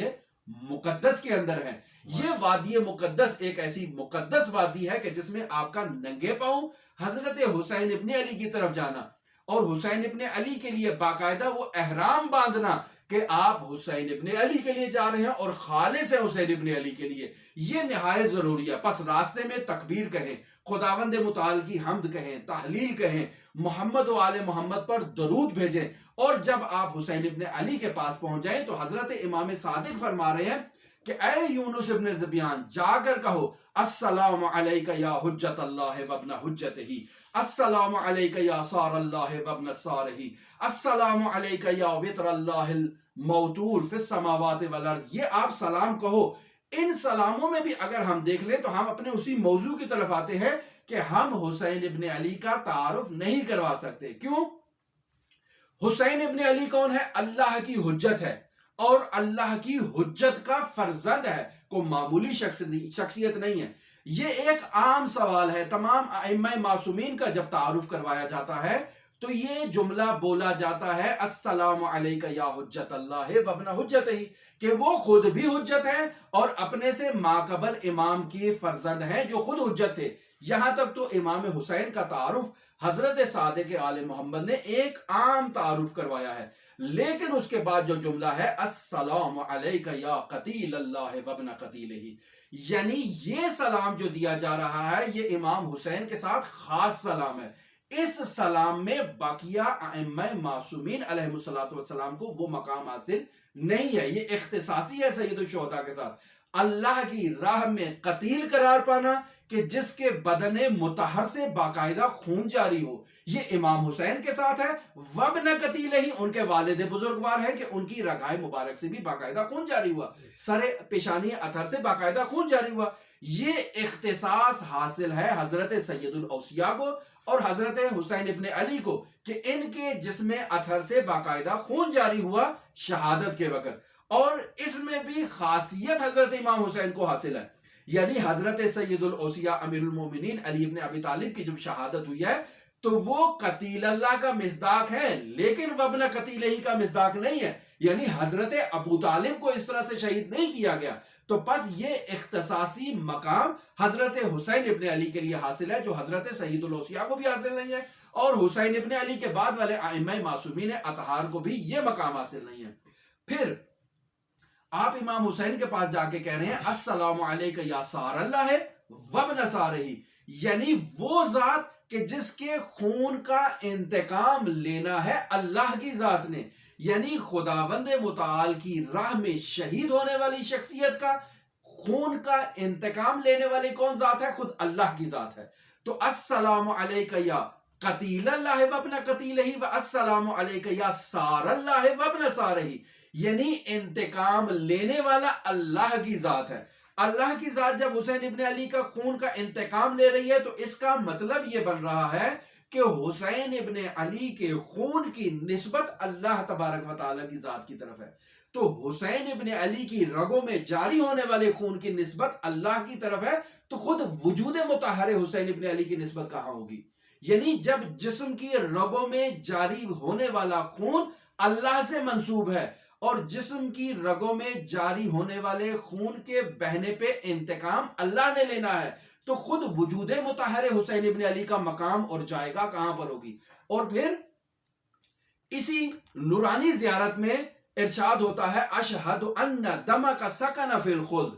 مقدس کے اندر ہیں۔ یہ وادی مقدس ایک ایسی مقدس وادی ہے کہ جس میں آپ کا ننگے پاؤں حضرت حسین ابن علی کی طرف جانا اور حسین ابن علی کے لیے باقاعدہ وہ احرام باندھنا کہ آپ حسین ابن علی کے لیے جا رہے ہیں اور خالص ہے حسین ابن علی کے لیے، یہ نہایت ضروری ہے۔ پس راستے میں تکبیر کہیں، خداوند متعال کی حمد کہیں، تحلیل کہیں، محمد و آل محمد پر درود بھیجیں، اور جب آپ حسین ابن علی کے پاس پہنچ جائیں تو حضرت امام صادق فرما رہے ہیں کہ اے یونس ابن زبیان، جا کر کہو السلام علیک یا حجت اللہ وابن حجتہ، السلام علیک یا صار اللہ وابن صارہ، السلام علیک یا وطر اللہ الموتور فی السماوات والارض۔ یہ آپ سلام کہو۔ ان سلاموں میں بھی اگر ہم دیکھ لیں تو ہم اپنے اسی موضوع کی طرف آتے ہیں کہ ہم حسین ابن علی کا تعارف نہیں کروا سکتے۔ کیوں؟ حسین ابن علی کون ہے؟ اللہ کی حجت ہے اور اللہ کی حجت کا فرزند ہے، کوئی معمولی شخصیت نہیں ہے۔ یہ ایک عام سوال ہے، تمام ائمہ معصومین کا جب تعارف کروایا جاتا ہے تو یہ جملہ بولا جاتا ہے السلام علیک یا حجت اللہ وابن حجتہ، کہ وہ خود بھی حجت ہیں اور اپنے سے ماقبل امام کی فرزند ہیں جو خود حجت تھے۔ یہاں تک تو امام حسین کا تعارف حضرت صادق آل محمد نے ایک عام تعارف کروایا ہے، لیکن اس کے بعد جو جملہ ہے السلام علیک یا قتیل اللہ وابن قتیلہ، یعنی یہ سلام جو دیا جا رہا ہے یہ امام حسین کے ساتھ خاص سلام ہے۔ اس سلام میں باقیہ ائمہ معصومین علیہ السلام کو وہ مقام حاصل نہیں ہے، یہ اختصاصی ہے سید الشہداء کے ساتھ۔ اللہ کی راہ میں قتیل قرار پانا کہ جس کے بدن مطہر سے باقاعدہ خون جاری ہو، یہ امام حسین کے ساتھ ہے۔ وابن قتیلہ ہی ان کے والد بزرگوار ہے کہ ان کی رگائے مبارک سے بھی باقاعدہ خون جاری ہوا، سر پیشانی اطہر سے باقاعدہ خون جاری ہوا۔ یہ اختصاص حاصل ہے حضرت سید الاوصیاء کو اور حضرت حسین ابن علی کو کہ ان کے جسم اطہر سے باقاعدہ خون جاری ہوا شہادت کے وقت، اور اس میں بھی خاصیت حضرت امام حسین کو حاصل ہے، یعنی حضرت سید الاوصیاء امیر المومنین علی ابن ابی طالب کی جب شہادت ہوئی ہے تو وہ قتیل اللہ کا مصداق ہے، لیکن وابن قتیلہ ہی کا مصداق نہیں ہے، یعنی حضرت ابو طالب کو اس طرح سے شہید نہیں کیا گیا۔ تو پس یہ اختصاصی مقام حضرت حسین ابن علی کے لیے حاصل ہے جو حضرت سید الاوصیاء کو بھی حاصل نہیں ہے، اور حسین ابن علی کے بعد والے ائمہ معصومین اطہار کو بھی یہ مقام حاصل نہیں ہے۔ پھر آپ امام حسین کے پاس جا کے کہہ رہے ہیں السلام علیک یا سار اللہ وابن سارہ، یعنی وہ ذات کہ جس کے خون کا انتقام لینا ہے اللہ کی ذات نے، یعنی خداوند متعال کی راہ میں شہید ہونے والی شخصیت کا خون کا انتقام لینے والی کون ذات ہے؟ خود اللہ کی ذات ہے۔ تو السلام علیک یا قتیل اللہ وابن قتیلہ و السلام علیک یا سار اللہ وابن سارہ، یعنی انتقام لینے والا اللہ کی ذات ہے۔ اللہ کی ذات جب حسین ابن علی کا خون کا انتقام لے رہی ہے تو اس کا مطلب یہ بن رہا ہے کہ حسین ابن علی کے خون کی نسبت اللہ تبارک و تعالی کی ذات کی طرف ہے، تو حسین ابن علی کی رگوں میں جاری ہونے والے خون کی نسبت اللہ کی طرف ہے، تو خود وجود مطہر حسین ابن علی کی نسبت کہاں ہوگی؟ یعنی جب جسم کی رگوں میں جاری ہونے والا خون اللہ سے منسوب ہے اور جسم کی رگوں میں جاری ہونے والے خون کے بہنے پہ انتقام اللہ نے لینا ہے، تو خود وجود مطہر حسین ابن علی کا مقام اور جائگہ کہاں پر ہوگی؟ اور پھر اسی نورانی زیارت میں ارشاد ہوتا ہے اشہد ان دمک سکن فی الخلد،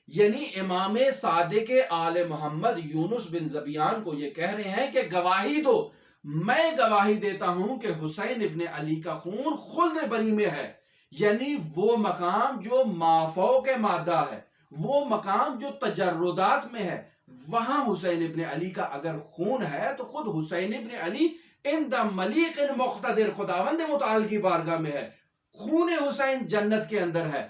یعنی امام صادق آل محمد یونس بن زبیان کو یہ کہہ رہے ہیں کہ گواہی دو، میں گواہی دیتا ہوں کہ حسین ابن علی کا خون خلد بری میں ہے، یعنی وہ مقام جو مافوق مادہ ہے، وہ مقام جو تجردات میں ہے، وہاں حسین ابن علی کا اگر خون ہے تو خود حسین ابن علی عند ملیک مقتدر خداوند متعال کی بارگاہ میں ہے، خون حسین جنت کے اندر ہے۔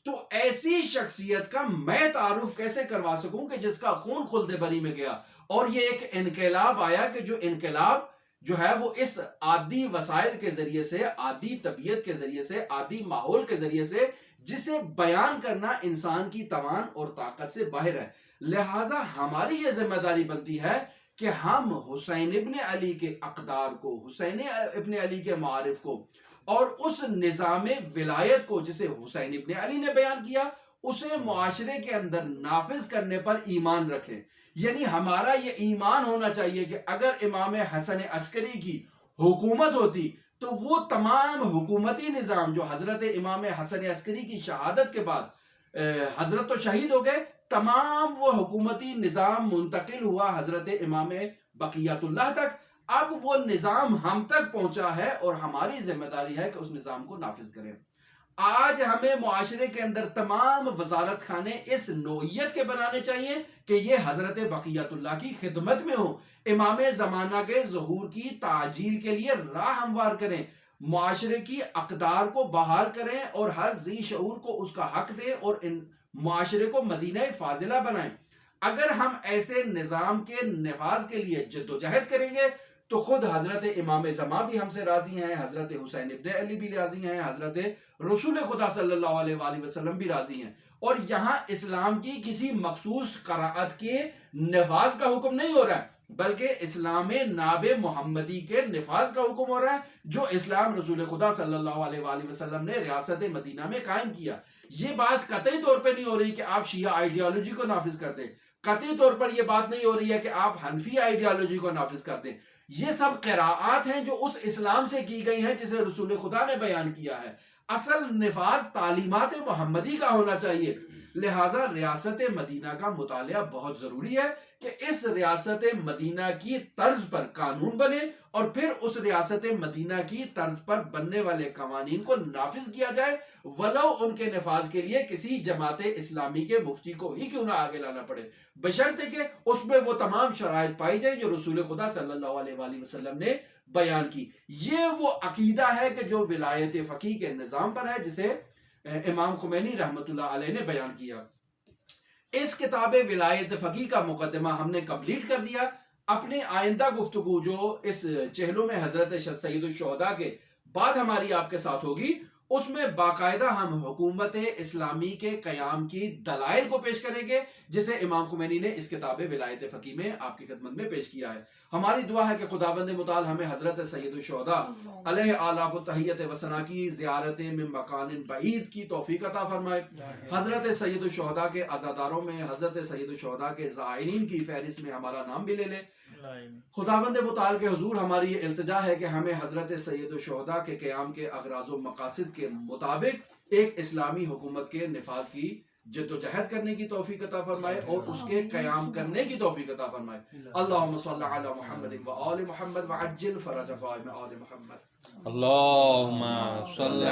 تو ایسی شخصیت کا میں تعارف کیسے کروا سکوں کہ جس کا خون خلد بری میں گیا؟ اور یہ ایک انقلاب آیا کہ جو انقلاب جو ہے وہ اس عادی وسائل کے ذریعے سے، عادی طبیعت کے ذریعے سے، عادی ماحول کے ذریعے سے، جسے بیان کرنا انسان کی توان اور طاقت سے باہر ہے۔ لہٰذا ہماری یہ ذمہ داری بنتی ہے کہ ہم حسین ابن علی کے اقدار کو، حسین ابن علی کے معارف کو اور اس نظام ولایت کو جسے حسین ابن علی نے بیان کیا، اسے معاشرے کے اندر نافذ کرنے پر ایمان رکھیں۔ یعنی ہمارا یہ ایمان ہونا چاہیے کہ اگر امام حسن عسکری کی حکومت ہوتی تو وہ تمام حکومتی نظام جو حضرت امام حسن عسکری کی شہادت کے بعد حضرت تو شہید ہو گئے، تمام وہ حکومتی نظام منتقل ہوا حضرت امام بقیت اللہ تک، اب وہ نظام ہم تک پہنچا ہے اور ہماری ذمہ داری ہے کہ اس نظام کو نافذ کریں۔ آج ہمیں معاشرے کے اندر تمام وزارت خانے اس نوعیت کے بنانے چاہیے کہ یہ حضرت بقیت اللہ کی خدمت میں ہوں، امام زمانہ کے ظہور کی تعجیل کے لیے راہ ہموار کریں، معاشرے کی اقدار کو بحال کریں اور ہر ذی شعور کو اس کا حق دیں اور ان معاشرے کو مدینہ فاضلہ بنائیں۔ اگر ہم ایسے نظام کے نفاذ کے لیے جدوجہد کریں گے تو خود حضرت امام زمان بھی ہم سے راضی ہیں، حضرت حسین ابن علی بھی راضی ہیں، حضرت رسول خدا صلی اللہ علیہ وآلہ وسلم بھی راضی ہیں. اور یہاں اسلام کی کسی مخصوص قرائت کے نفاذ کا حکم نہیں ہو رہا ہے، بلکہ اسلام ناب محمدی کے نفاذ کا حکم ہو رہا ہے، جو اسلام رسول خدا صلی اللہ علیہ وآلہ وسلم نے ریاست مدینہ میں قائم کیا. یہ بات قطعی طور پہ نہیں ہو رہی کہ آپ شیعہ آئیڈیالوجی کو نافذ کر دیں، قطعی طور پر یہ بات نہیں ہو رہی ہے کہ آپ حنفی آئیڈیالوجی کو نافذ کر دیں. یہ سب قراءات ہیں جو اس اسلام سے کی گئی ہیں جسے رسول خدا نے بیان کیا ہے. اصل نفاذ تعلیمات محمدی کا ہونا چاہیے. لہٰذا ریاست مدینہ کا مطالعہ بہت ضروری ہے کہ اس ریاست مدینہ کی طرز پر قانون بنے اور پھر اس ریاست مدینہ کی طرز پر بننے والے قوانین کو نافذ کیا جائے، ولو ان کے نفاذ کے لیے کسی جماعت اسلامی کے مفتی کو ہی کیوں نہ آگے لانا پڑے، بشرطے کہ اس میں وہ تمام شرائط پائی جائیں جو رسول خدا صلی اللہ علیہ وآلہ وسلم نے بیان کی. یہ وہ عقیدہ ہے کہ جو ولایت فقیہ کے نظام پر ہے، جسے امام خمینی رحمۃ اللہ علیہ نے بیان کیا. اس کتاب ولایت فقیہ کا مقدمہ ہم نے کمپلیٹ کر دیا. اپنے آئندہ گفتگو جو اس چہلوں میں حضرت سید الشہداء کے بعد ہماری آپ کے ساتھ ہوگی، اس میں باقاعدہ ہم حکومت اسلامی کے قیام کی دلائل کو پیش کریں گے، جسے امام خمینی نے اس کتاب ولایت فقیہ میں آپ کی خدمت میں پیش کیا ہے. ہماری دعا ہے کہ خداوند متعال ہمیں حضرت سید الشہداء علیہ آلاف و تحیت و ثنا کی زیارت من مکان بعید کی توفیق عطا فرمائے. حضرت سید الشہداء کے عزاداروں میں حضرت سید الشہداء کے زائرین کی فہرست میں ہمارا نام بھی لے لے. خداوند متعال کے حضور ہماری یہ التجا ہے کہ ہمیں حضرت سید الشہداء کے قیام کے اغراض و مقاصد کے مطابق ایک اسلامی حکومت کے نفاذ کی جد و جہد کرنے کی توفیق عطا فرمائے اور اس کے قیام کرنے کی توفیق عطا فرمائے. اللہم صلی علی محمد و آل محمد وعجل فرج قائم آل محمد. اللہم صلی